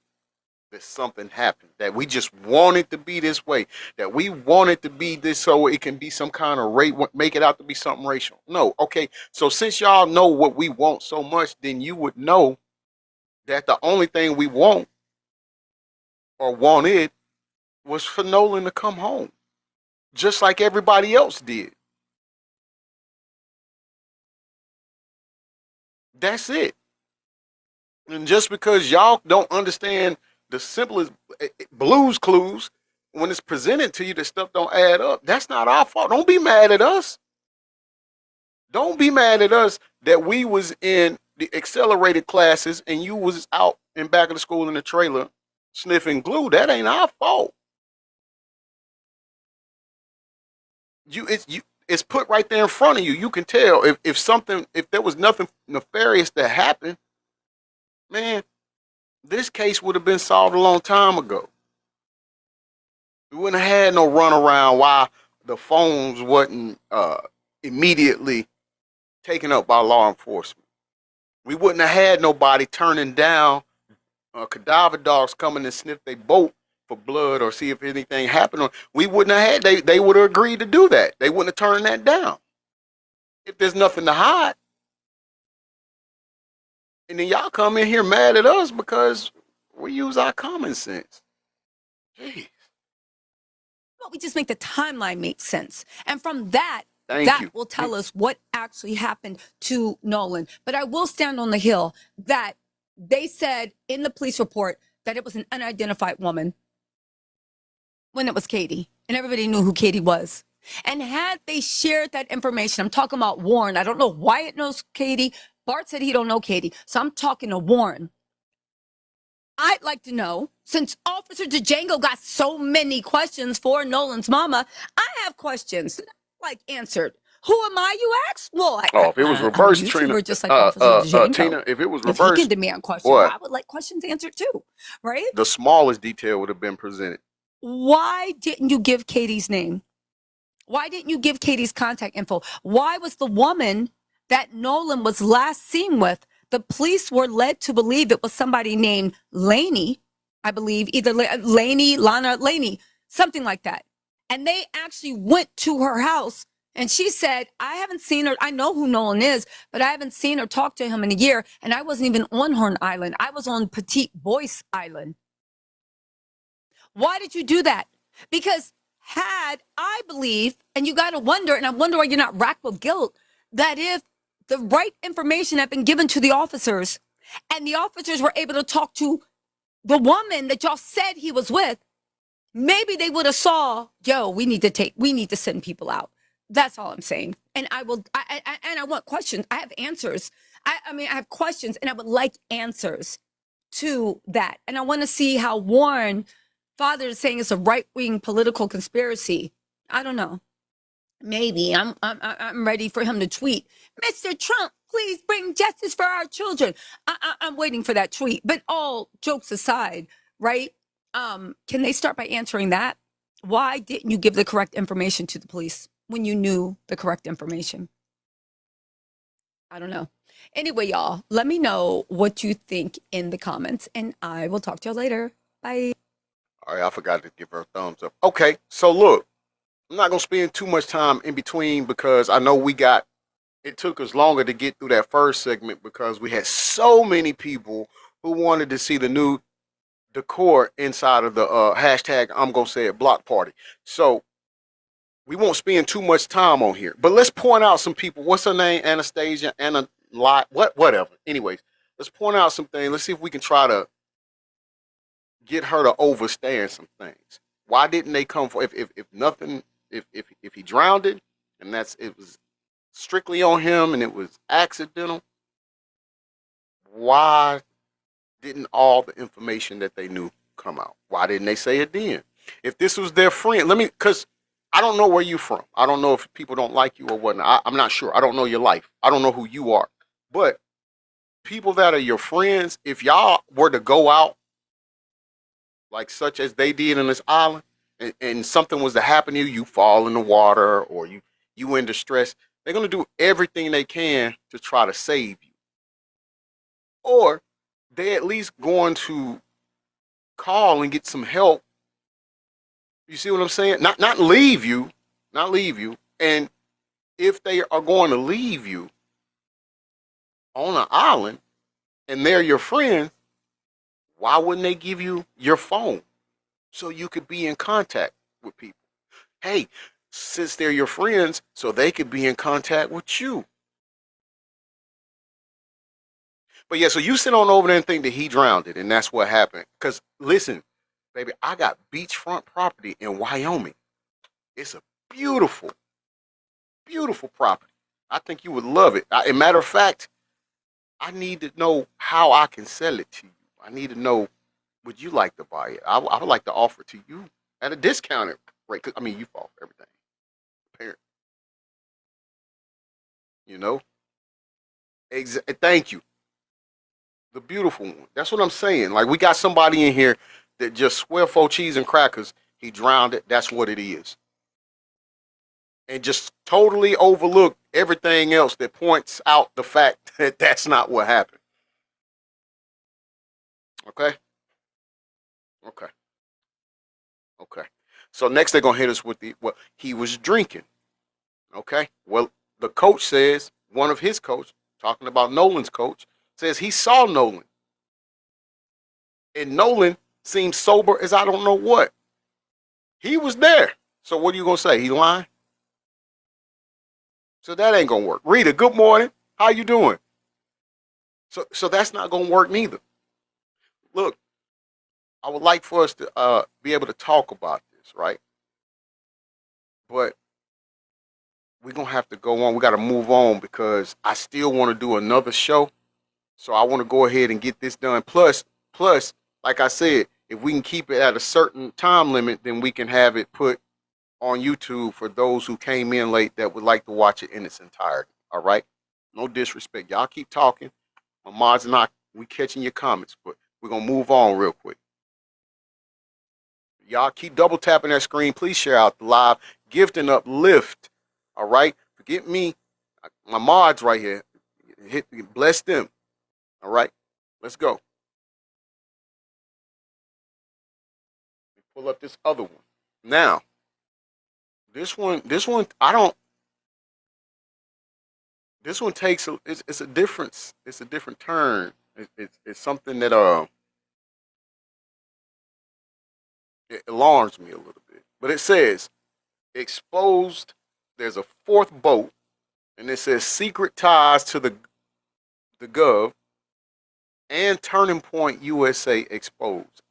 Speaker 2: that something happened, that we just want it to be this way, that we want it to be this so it can be some kind of rate, make it out to be something racial. No, okay. So since y'all know what we want so much, then you would know that the only thing we want or wanted was for Nolan to come home, just like everybody else did. That's it. And just because y'all don't understand the simplest blues clues when it's presented to you, that stuff don't add up. That's not our fault. Don't be mad at us. Don't be mad at us that we was in the accelerated classes and you was out in back of the school in the trailer sniffing glue. That ain't our fault. It's put right there in front of you. You can tell if there was nothing nefarious that happened, man, this case would have been solved a long time ago. We wouldn't have had no runaround why the phones wasn't immediately taken up by law enforcement. We wouldn't have had nobody turning down cadaver dogs coming and sniff their boat for blood or see if anything happened. We wouldn't have had, they would have agreed to do that. They wouldn't have turned that down. If there's nothing to hide. And then y'all come in here mad at us because we use our common sense. Jeez.
Speaker 5: Well, we just make the timeline make sense. And from that,
Speaker 2: Thank you.
Speaker 5: will tell us what actually happened to Nolan. But I will stand on the hill that they said in the police report that it was an unidentified woman when it was Katie. And everybody knew who Katie was. And had they shared that information, I'm talking about Warren. I don't know why it knows Katie. Bart said he don't know Katie. So I'm talking to Warren. I'd like to know, since Officer DeJango got so many questions for Nolan's mama, I have questions, like answered. Who am I, you ask? Well,
Speaker 2: If it was
Speaker 5: I'm a
Speaker 2: reversed,
Speaker 5: YouTuber just like Officer DeJango.
Speaker 2: Tina, if it was
Speaker 5: If he
Speaker 2: reversed,
Speaker 5: can demand questions,
Speaker 2: what?
Speaker 5: I would like questions answered too, right?
Speaker 2: The smallest detail would have been presented.
Speaker 5: Why didn't you give Katie's name? Why didn't you give Katie's contact info? Why was the woman that Nolan was last seen with, the police were led to believe it was somebody named Laney, I believe, either Laney, Lana, Laney, something like that. And they actually went to her house and she said, I haven't seen her. I know who Nolan is, but I haven't seen or talked to him in a year. And I wasn't even on Horn Island. I was on Petite Boyce Island. Why did you do that? Because I believe, and you got to wonder, and I wonder why you're not racked with guilt, that if the right information had been given to the officers and the officers were able to talk to the woman that y'all said he was with, maybe they would have saw, we need to send people out. That's all I'm saying. And I want questions. I have answers. I have questions and I would like answers to that. And I want to see how Warren Father is saying it's a right-wing political conspiracy. I don't know. Maybe I'm ready for him to tweet, Mr. Trump, please bring justice for our children. I'm waiting for that tweet. But all jokes aside, right? Can they start by answering that? Why didn't you give the correct information to the police when you knew the correct information? I don't know. Anyway, y'all, let me know what you think in the comments, and I will talk to you later. Bye.
Speaker 2: All right, I forgot to give her a thumbs up. Okay, so look, I'm not gonna spend too much time in between because I know it took us longer to get through that first segment because we had so many people who wanted to see the new decor inside of the hashtag I'm gonna say it block party. So we won't spend too much time on here, but let's point out some people. What's her name? Anastasia, whatever. Anyways, let's point out some things. Let's see if we can try to get her to overstand some things. Why didn't they come for if nothing if he drowned it and it was strictly on him and it was accidental? Why didn't all the information that they knew come out? Why didn't they say it then? If this was their friend, because I don't know where you're from. I don't know if people don't like you or whatnot. I'm not sure. I don't know your life. I don't know who you are. But people that are your friends, if y'all were to go out like such as they did in this island, and something was to happen to you, you fall in the water or you in distress, they're gonna do everything they can to try to save you. Or they at least going to call and get some help. You see what I'm saying? Not leave you, not leave you. And if they are going to leave you on an island and they're your friends, why wouldn't they give you your phone so you could be in contact with people? Hey, since they're your friends, so they could be in contact with you. But yeah, so you sit on over there and think that he drowned it, and that's what happened. Because listen, baby, I got beachfront property in Wyoming. It's a beautiful, beautiful property. I think you would love it. As a matter of fact, I need to know how I can sell it to you. I need to know, would you like to buy it? I would like to offer it to you at a discounted rate. 'Cause, I mean, you fall for everything. Parent, you know? Thank you. The beautiful one. That's what I'm saying. Like, we got somebody in here that just swear for cheese and crackers. He drowned it. That's what it is. And just totally overlook everything else that points out the fact that that's not what happened. Okay? Okay. Okay. So next they're gonna hit us with well, he was drinking. Okay. Well, the coach says, one of his coach, talking about Nolan's coach, says he saw Nolan. And Nolan seems sober as I don't know what. He was there. So what are you gonna say? He lying? So that ain't gonna work. Rita, good morning. How you doing? So that's not gonna work neither. Look, I would like for us to be able to talk about this, right? But we're gonna have to go on. We gotta move on because I still want to do another show. So I want to go ahead and get this done. Plus, like I said, if we can keep it at a certain time limit, then we can have it put on YouTube for those who came in late that would like to watch it in its entirety. All right? No disrespect. Y'all keep talking. My mods and I, we catching your comments, but we're gonna move on real quick. Y'all keep double tapping that screen. Please share out the live. Gift and uplift. All right? Forget me. My mods right here. Bless them. All right? Let's go. Pull up this other one. Now, this one, I don't. This one takes it's a difference. It's a different turn. It's something that it alarms me a little bit. But it says exposed. There's a fourth boat, and it says secret ties to the Gov and Turning Point USA exposed.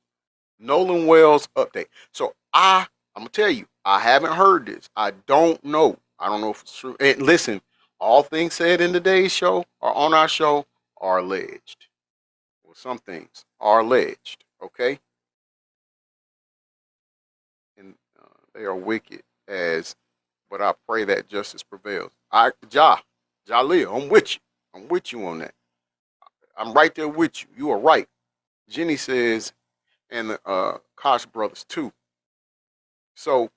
Speaker 2: Nolan Wells update. So I'm gonna tell you, I haven't heard this. I don't know. I don't know if it's true. And listen, all things said in today's show or on our show are alleged. Well, some things are alleged. Okay, and they are wicked as. But I pray that justice prevails. Jaleel, I'm with you. I'm with you on that. I'm right there with you. You are right. Jenny says, and the Koch brothers too. So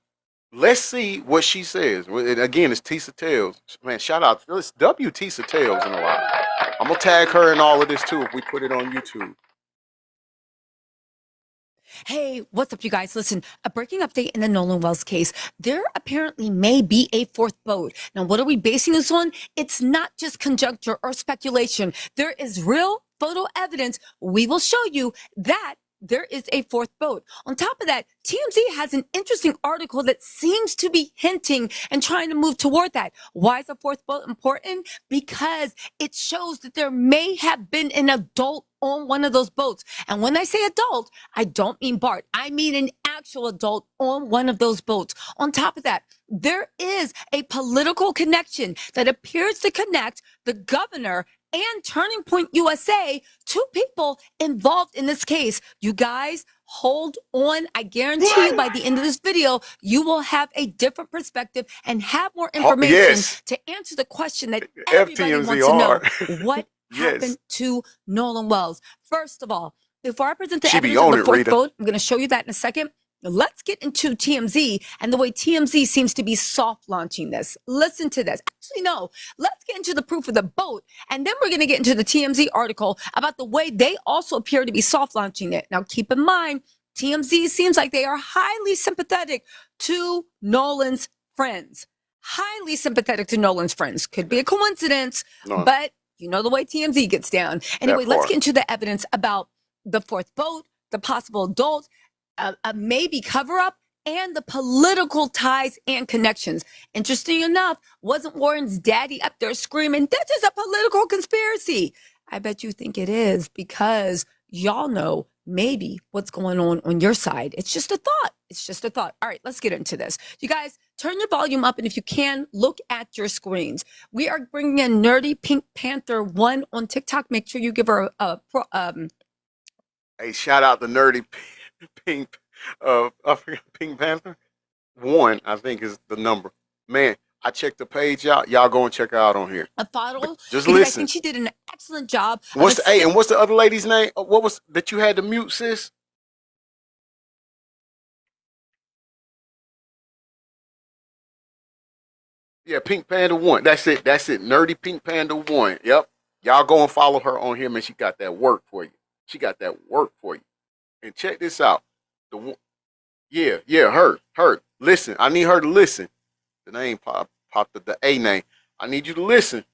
Speaker 2: let's see what she says. And again, it's Tisa Tales. Man, shout out. It's W Tisa Tales in a while. I'm going to tag her in all of this too if we put it on YouTube.
Speaker 5: Hey, what's up, you guys? Listen, a breaking update in the Nolan Wells case. There apparently may be a fourth boat. Now, what are we basing this on? It's not just conjecture or speculation. There is real photo evidence. We will show you that there is a fourth boat. On top of that, TMZ has an interesting article that seems to be hinting and trying to move toward that. Why is a fourth boat important? Because it shows that there may have been an adult on one of those boats. And when I say adult, I don't mean Bart. I mean an actual adult on one of those boats. On top of that, there is a political connection that appears to connect the governor and Turning Point USA, two people involved in this case. You guys hold on. I guarantee you by the end of this video, you will have a different perspective and have more information
Speaker 2: Yes.
Speaker 5: to answer the question that everybody
Speaker 2: FTMZ
Speaker 5: wants to know.
Speaker 2: hard.
Speaker 5: What
Speaker 2: Yes.
Speaker 5: happened to Nolan Wells? First of all, before I present the
Speaker 2: She be
Speaker 5: evidence of
Speaker 2: on
Speaker 5: the
Speaker 2: it,
Speaker 5: fourth
Speaker 2: Rita.
Speaker 5: vote, I'm going to show you that in a second. Let's get into TMZ and the way TMZ seems to be soft launching this. Listen to this. Actually, no. Let's get into the proof of the boat, and then we're going to get into the TMZ article about the way they also appear to be soft launching it. Now, keep in mind, TMZ seems like they are highly sympathetic to Nolan's friends. Highly sympathetic to Nolan's friends. Could be a coincidence, but you know the way TMZ gets down. Anyway, let's get into the evidence about the fourth boat, the possible adult, a maybe cover up, and the political ties and connections. Interesting enough, wasn't Warren's daddy up there screaming, "This is a political conspiracy"? I bet you think it is, because y'all know maybe what's going on your side. It's just a thought. It's just a thought. All right, let's get into this. You guys, turn your volume up, and if you can, look at your screens. We are bringing in Nerdy Pink Panther 1 on TikTok. Make sure you give her
Speaker 2: Hey, shout out to Nerdy Pink Pink Panther 1, I think is the number. Man, I checked the page out. Y'all go and check her out on here.
Speaker 5: a follow.
Speaker 2: Just
Speaker 5: because
Speaker 2: listen.
Speaker 5: I think she did an excellent job.
Speaker 2: What's the other lady's name? What was that you had to mute, sis? Yeah, Pink Panda 1. That's it. Nerdy Pink Panda 1. Yep. Y'all go and follow her on here, man. She got that work for you. And check this out. Her. Listen, I need her to listen. The name popped the A name. I need you to listen.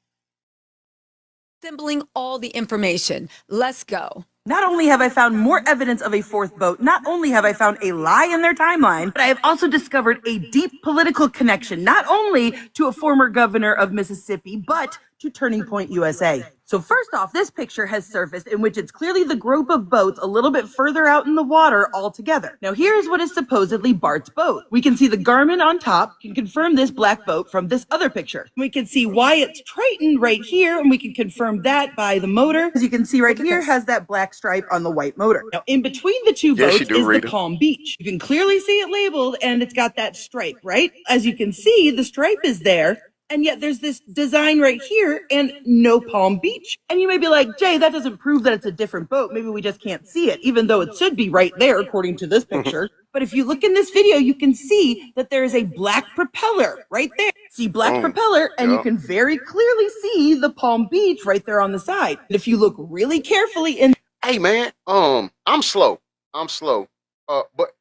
Speaker 5: Assembling all the information. Let's go.
Speaker 8: Not only have I found more evidence of a fourth boat, not only have I found a lie in their timeline, but I have also discovered a deep political connection, not only to a former governor of Mississippi, but to Turning Point USA. So first off, this picture has surfaced in which it's clearly the group of boats a little bit further out in the water altogether. Now here's what is supposedly Bart's boat. We can see the Garmin on top, can confirm this black boat from this other picture. We can see Wyatt's Triton right here, and we can confirm that by the motor. As you can see right here, has that black stripe on the white motor. Now in between the two boats is the Palm Beach. You can clearly see it labeled, and it's got that stripe, right? As you can see, the stripe is there. And yet there's this design right here and no Palm Beach. And you may be like, Jay, that doesn't prove that it's a different boat. Maybe we just can't see it, even though it should be right there according to this picture. But if you look in this video, you can see that there is a black propeller right there. See black propeller, and you can very clearly see the Palm Beach right there on the side. And if you look really carefully in...
Speaker 2: Hey, man, I'm slow. But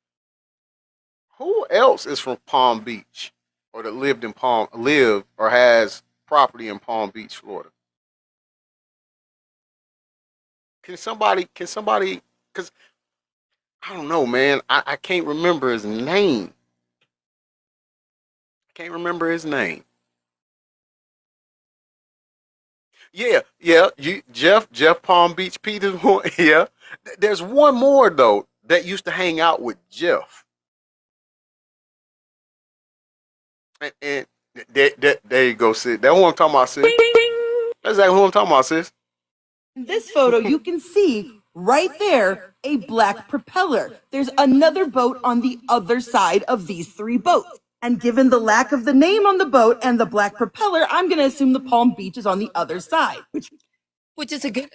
Speaker 2: who else is from Palm Beach? Or that live or has property in Palm Beach, Florida? Can somebody, because I don't know, man. I can't remember his name. Yeah, Jeff Palm Beach Peters. Yeah. There's one more, though, that used to hang out with Jeff. And there you go, sis. That's who I'm talking about, sis. That's exactly who I'm talking about, sis.
Speaker 8: In this photo, you can see right there a black propeller. There's another boat on the other side of these three boats. And given the lack of the name on the boat and the black propeller, I'm going to assume the Palm Beach is on the other side.
Speaker 5: Which is a good...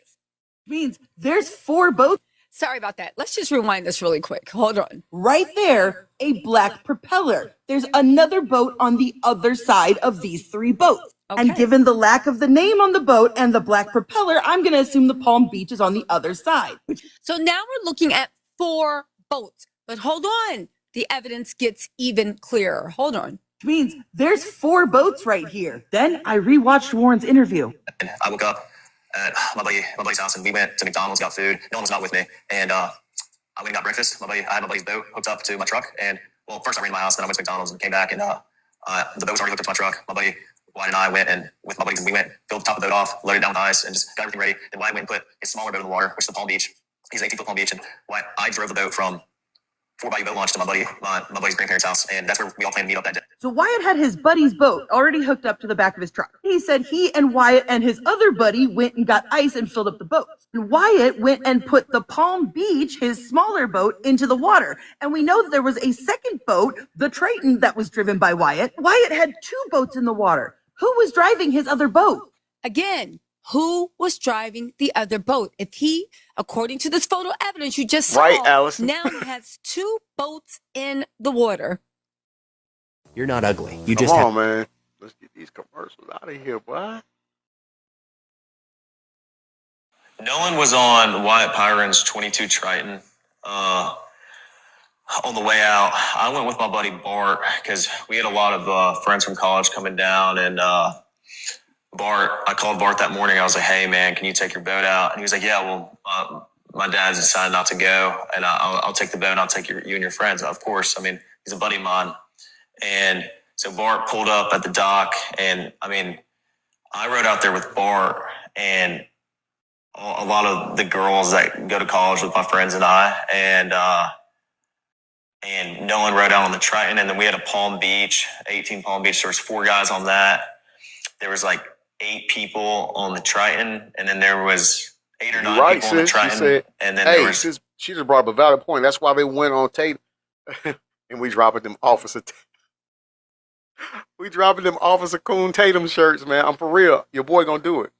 Speaker 8: means there's four boats.
Speaker 5: Sorry about that. Let's just rewind this really quick. Hold on.
Speaker 8: Right there, a black propeller. There's another boat on the other side of these three boats. Okay. And given the lack of the name on the boat and the black propeller, I'm going to assume the Palm Beach is on the other side.
Speaker 5: So now we're looking at four boats. But hold on. The evidence gets even clearer. Hold on.
Speaker 8: Which means there's four boats right here. Then I rewatched Warren's interview.
Speaker 9: I woke up at my buddy's house, and we went to McDonald's, got food. No one was not with me, and I went and got breakfast. I had my buddy's boat hooked up to my truck, and first I ran to my house, then I went to McDonald's and came back, and the boat was already hooked up to my truck. My buddy Wyatt and I went, and with my buddies, and we went, filled the top of the boat off, loaded it down with ice, and just got everything ready. Then Wyatt went and put his smaller boat in the water, which is the Palm Beach. He's 18-foot Palm Beach, and I drove the boat from 4-Bayou boat launch to my buddy's grandparents' house, and that's where we all plan to meet up that day.
Speaker 8: So Wyatt had his buddy's boat already hooked up to the back of his truck. He said he and Wyatt and his other buddy went and got ice and filled up the boats. And Wyatt went and put the Palm Beach, his smaller boat, into the water. And we know that there was a second boat, the Triton, that was driven by Wyatt. Wyatt had 2 boats in the water. Who was driving his other boat?
Speaker 5: Again, who was driving the other boat? If he, according to this photo evidence you just saw,
Speaker 2: Right, Allison.
Speaker 5: now has 2 boats in the water.
Speaker 10: You're not ugly. You
Speaker 2: Come
Speaker 10: just
Speaker 2: on, man. Let's get these commercials out of here, boy.
Speaker 9: Nolan was on Wyatt Pyron's 22 Triton. On the way out, I went with my buddy Bart because we had a lot of friends from college coming down, and I called Bart that morning. I was like, "Hey, man, can you take your boat out?" And he was like, "Yeah, well, my dad's decided not to go, and I'll take the boat and I'll take you and your friends." Of course, I mean, he's a buddy of mine. And so Bart pulled up at the dock, and I mean, I rode out there with Bart and a lot of the girls that go to college with my friends and I, and Nolan rode out on the Triton, and then we had a Palm Beach, 18 Palm Beach. There was 4 guys on that. There was like 8 people on the Triton, and then there was 8 or 9 people on the Triton.
Speaker 2: Said,
Speaker 9: and then
Speaker 2: hey,
Speaker 9: there was...
Speaker 2: she just brought up a valid point. That's why they went on tape, and we dropping them Officer Officer Coon Tatum shirts, man. I'm for real. Your boy gonna do it.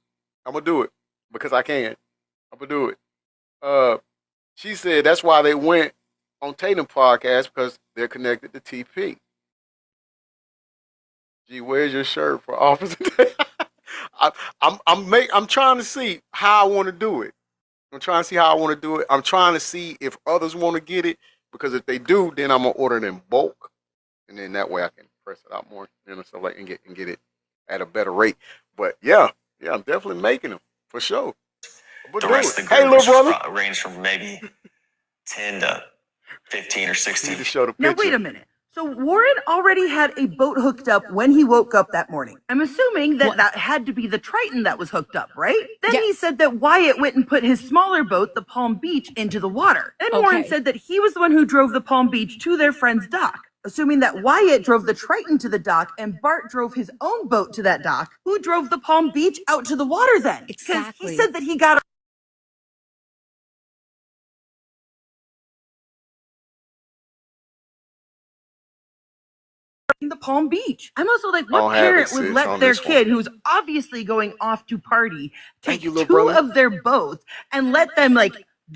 Speaker 2: I'm gonna do it because I can. I'm gonna do it. She said that's why they went on Tatum podcast because they're connected to TP. Gee, where's your shirt for Officer Tatum? I'm trying to see how I want to do it. I'm trying to see if others want to get it, because if they do, then I'm gonna order it in bulk, and then that way I can press it out more, stuff like and get it at a better rate. But yeah, I'm definitely making them for sure. But
Speaker 9: the rest of the group
Speaker 2: little brother,
Speaker 9: ranged from maybe 10 to 15 or 16.
Speaker 2: To show the
Speaker 8: now, wait a minute. So Warren already had a boat hooked up when he woke up that morning. I'm assuming that that had to be the Triton that was hooked up, right? Then he said that Wyatt went and put his smaller boat, the Palm Beach, into the water. Then Warren said that he was the one who drove the Palm Beach to their friend's dock. Assuming that Wyatt drove the Triton to the dock and Bart drove his own boat to that dock, who drove the Palm Beach out to the water then?
Speaker 5: Exactly.
Speaker 8: He said that he got the Palm Beach. I'm also like, what parent would let their kid, who's obviously going off to party, take 2 of their boats and let them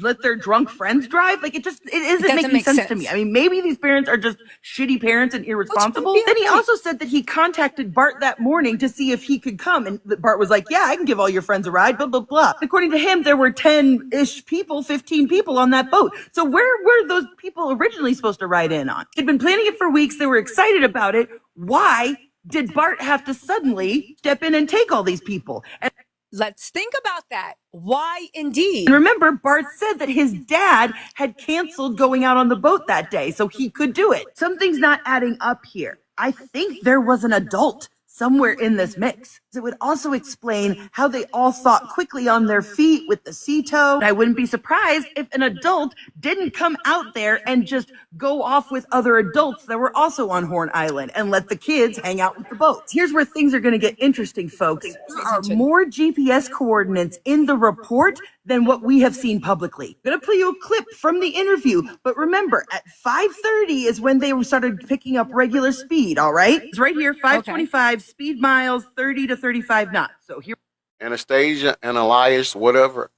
Speaker 8: let their drunk friends drive? Like, it isn't making sense to me. I mean, maybe these parents are just shitty parents and irresponsible. Then he also said that he contacted Bart that morning to see if he could come, and Bart was like, yeah, I can give all your friends a ride, blah, blah, blah. According to him, there were 10-ish people, 15 people on that boat. So where were those people originally supposed to ride in on? They'd been planning it for weeks. They were excited about it. Why did Bart have to suddenly step in and take all these people? And
Speaker 5: let's think about that. Why indeed?
Speaker 8: And remember, Bart said that his dad had canceled going out on the boat that day, so he could do it. Something's not adding up here. I think there was an adult somewhere in this mix. It would also explain how they all thought quickly on their feet with the sea tow. I wouldn't be surprised if an adult didn't come out there and just go off with other adults that were also on Horn Island and let the kids hang out with the boats. Here's where things are going to get interesting, folks. There are more GPS coordinates in the report than what we have seen publicly. I'm going to play you a clip from the interview, but remember, at 5:30 is when they started picking up regular speed, all right? It's right here, 525, speed miles, 30 to 35 knots. So here.
Speaker 2: Anastasia and Elias, whatever,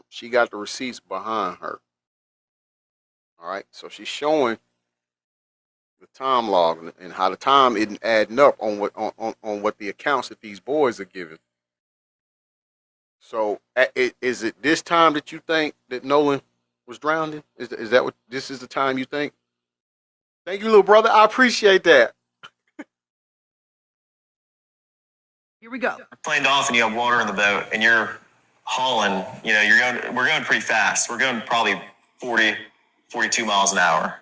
Speaker 2: she got the receipts behind her. All right, so she's showing the time log and how the time isn't adding up on what the accounts that these boys are giving. So, is it this time that you think that Nolan was drowning? Is that what this is the time you think? Thank you, little brother. I appreciate that.
Speaker 8: Here we go.
Speaker 9: Planed off, and you have water in the boat, and you're hauling. We're going pretty fast. We're going probably 40, 42 miles an hour,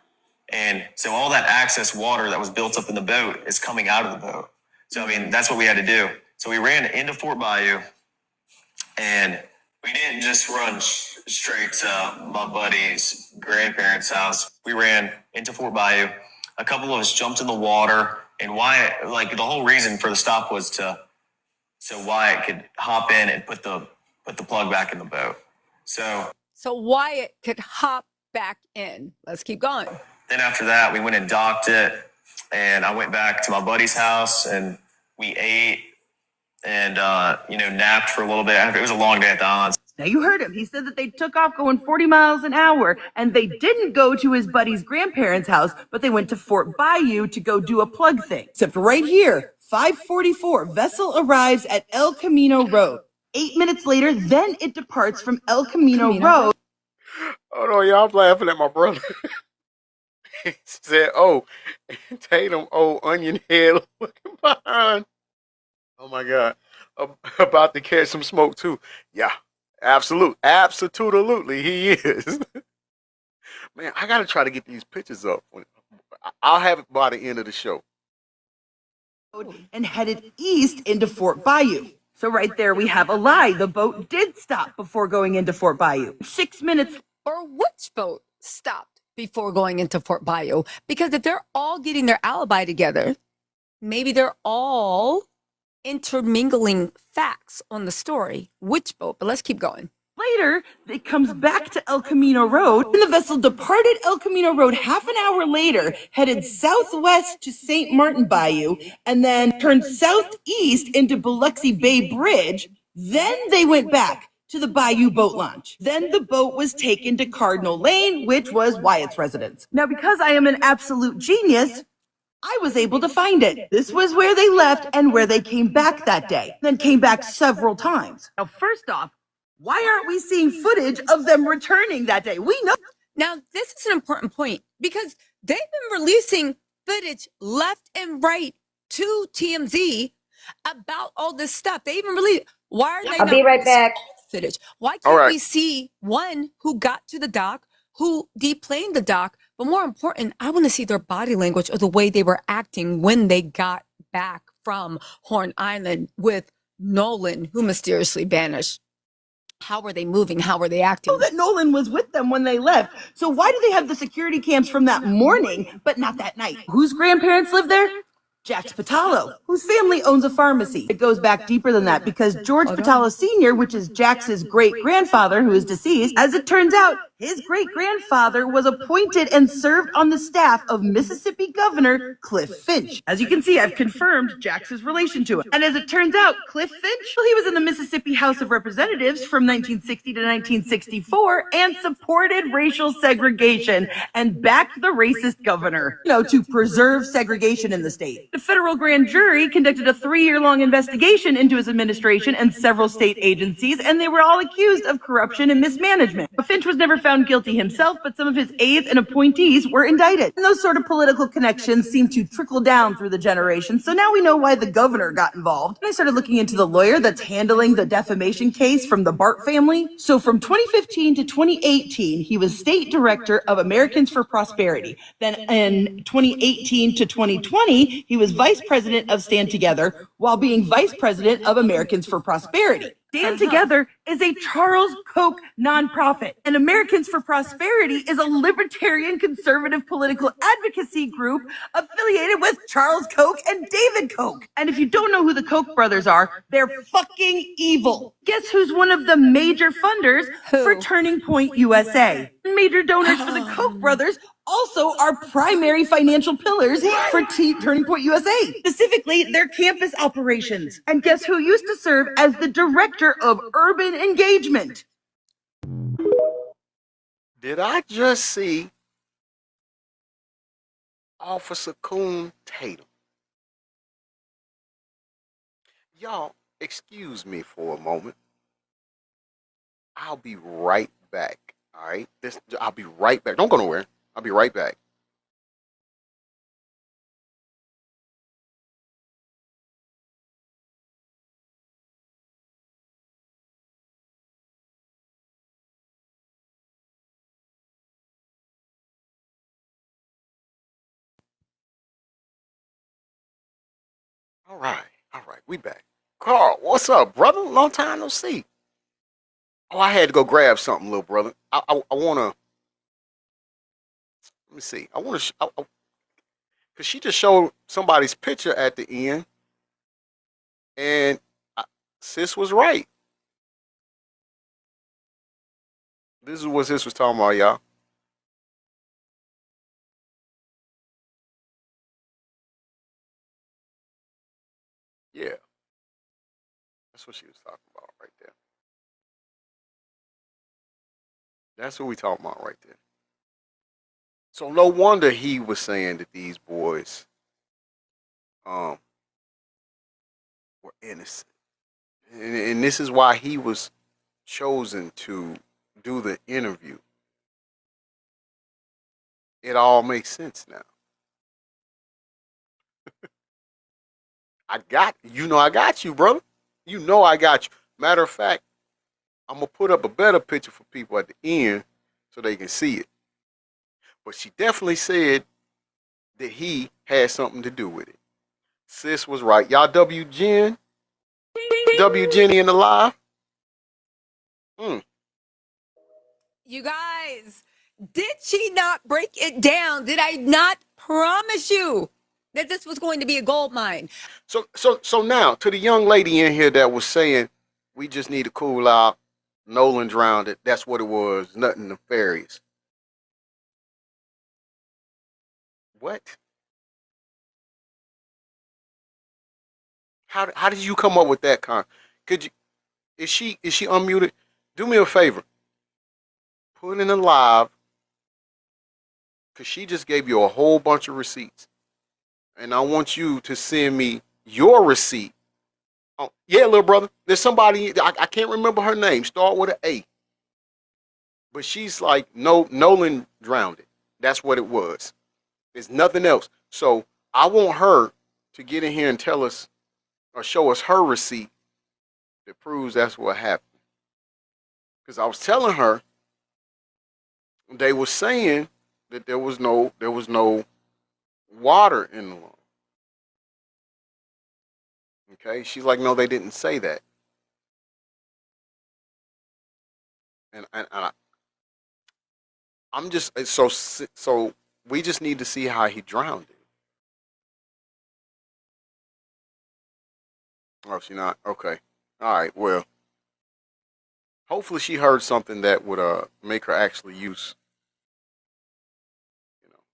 Speaker 9: and so all that excess water that was built up in the boat is coming out of the boat. So I mean, that's what we had to do. So we ran into Fort Bayou. And We didn't just run straight to my buddy's grandparents' house. We ran into Fort Bayou. A couple of us jumped in the water, and Wyatt, like the whole reason for the stop was so Wyatt could hop in and put the plug back in the boat. So
Speaker 5: Wyatt could hop back in. Let's keep going.
Speaker 9: then after that, we went and docked it, and I went back to my buddy's house, and we ate and napped for a little bit. It was a long day at the islands.
Speaker 8: Now you heard him. He said that they took off going 40 miles an hour, and they didn't go to his buddy's grandparents' house, but they went to Fort Bayou to go do a plug thing. Except right here, 5:44, vessel arrives at El Camino Road. 8 minutes later, then it departs from El Camino Road.
Speaker 2: Oh no, y'all laughing at my brother. He said, "Oh, Tatum, oh onion head looking behind." Oh my God, about to catch some smoke too. Yeah, absolutely, he is. Man, I gotta try to get these pictures up. I'll have it by the end of the show.
Speaker 8: And headed east into Fort Bayou. So right there we have a lie. The boat did stop before going into Fort Bayou. 6 minutes.
Speaker 5: Or which boat stopped before going into Fort Bayou? Because if they're all getting their alibi together, maybe they're all intermingling facts on the story. Which boat? But let's keep going.
Speaker 8: Later, it comes back to El Camino Road, and the vessel departed El Camino Road half an hour later, headed southwest to St. Martin Bayou, and then turned southeast into Biloxi Bay Bridge. Then they went back to the Bayou boat launch. Then the boat was taken to Cardinal Lane, which was Wyatt's residence. Now, because I am an absolute genius, I was able to find it. This was where they left and where they came back that day, then came back several times. Now, first off, why aren't we seeing footage of them returning that day? We know.
Speaker 5: Now, this is an important point because they've been releasing footage left and right to TMZ about all this stuff. They even released. Why are they
Speaker 7: I'll
Speaker 5: not
Speaker 7: be right back.
Speaker 5: footage? Why can't we see one who got to the dock, who deplaned the dock, but more important, I want to see their body language or the way they were acting when they got back from Horn Island with Nolan, who mysteriously vanished. How were they moving? How were they acting?
Speaker 8: Know that Nolan was with them when they left. So why do they have the security cams from that morning, but not that night? Whose grandparents live there? Jax Patalo, whose family owns a pharmacy. It goes back deeper than that because George Patalo Sr., which is Jax's great-grandfather who is deceased, as it turns out, his great-grandfather was appointed and served on the staff of Mississippi Governor Cliff Finch. As you can see, I've confirmed Jax's relation to him. And as it turns out, Cliff Finch, well, he was in the Mississippi House of Representatives from 1960 to 1964 and supported racial segregation and backed the racist governor, to preserve segregation in the state. The federal grand jury conducted a 3-year-long investigation into his administration and several state agencies, and they were all accused of corruption and mismanagement. Finch was never found guilty himself, but some of his aides and appointees were indicted. And those sort of political connections seem to trickle down through the generations, so now we know why the governor got involved. And I started looking into the lawyer that's handling the defamation case from the Bart family. So from 2015 to 2018, he was state director of Americans for Prosperity. Then in 2018 to 2020, he was vice president of Stand Together while being vice president of Americans for Prosperity. Stand Together is a Charles Koch nonprofit, and Americans for Prosperity is a libertarian conservative political advocacy group affiliated with Charles Koch and David Koch. And if you don't know who the Koch brothers are, they're fucking evil. Guess who's one of the major funders for Turning Point USA? Major donors for the Koch brothers also are primary financial pillars for Turning Point USA, specifically their campus operations. And guess who used to serve as the director of urban engagement?
Speaker 2: Did I just see Officer Coon Tatum? Y'all, excuse me for a moment. I'll be right back. All right? I'll be right back. Don't go nowhere. I'll be right back. All right. We back. Carl, what's up, brother? Long time no see. Oh, I had to go grab something, little brother. I want to. Let me see. I want to. Because she just showed somebody's picture at the end, and sis was right. This is what sis was talking about, y'all. Yeah, that's what she was talking about right there. That's what we talking about right there. So no wonder he was saying that these boys um were innocent, and this is why he was chosen to do the interview. It all makes sense now. I got you, brother. I got you. Matter of fact, I'm gonna put up a better picture for people at the end so they can see it. But she definitely said that he had something to do with it. Sis was right. Y'all W Jenny in the live. Mm.
Speaker 5: You guys, did she not break it down? Did I not promise you that this was going to be a gold mine?
Speaker 2: So now to the young lady in here that was saying we just need to cool out. Nolan drowned it. That's what it was. Nothing nefarious. What? How did you come up with that Could you is she unmuted? Do me a favor. Put in a live because she just gave you a whole bunch of receipts. And I want you to send me your receipt. Oh, yeah, little brother. There's somebody I can't remember her name. Start with an A. But she's like, no, Nolan drowned it. That's what it was. There's nothing else. So I want her to get in here and tell us or show us her receipt that proves that's what happened. Because I was telling her they were saying that there was no water in the lung. Okay, she's like, no, they didn't say that. And I'm just so we just need to see how he drowned it. Oh, she not okay. All right. Well, hopefully she heard something that would make her actually use,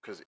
Speaker 2: because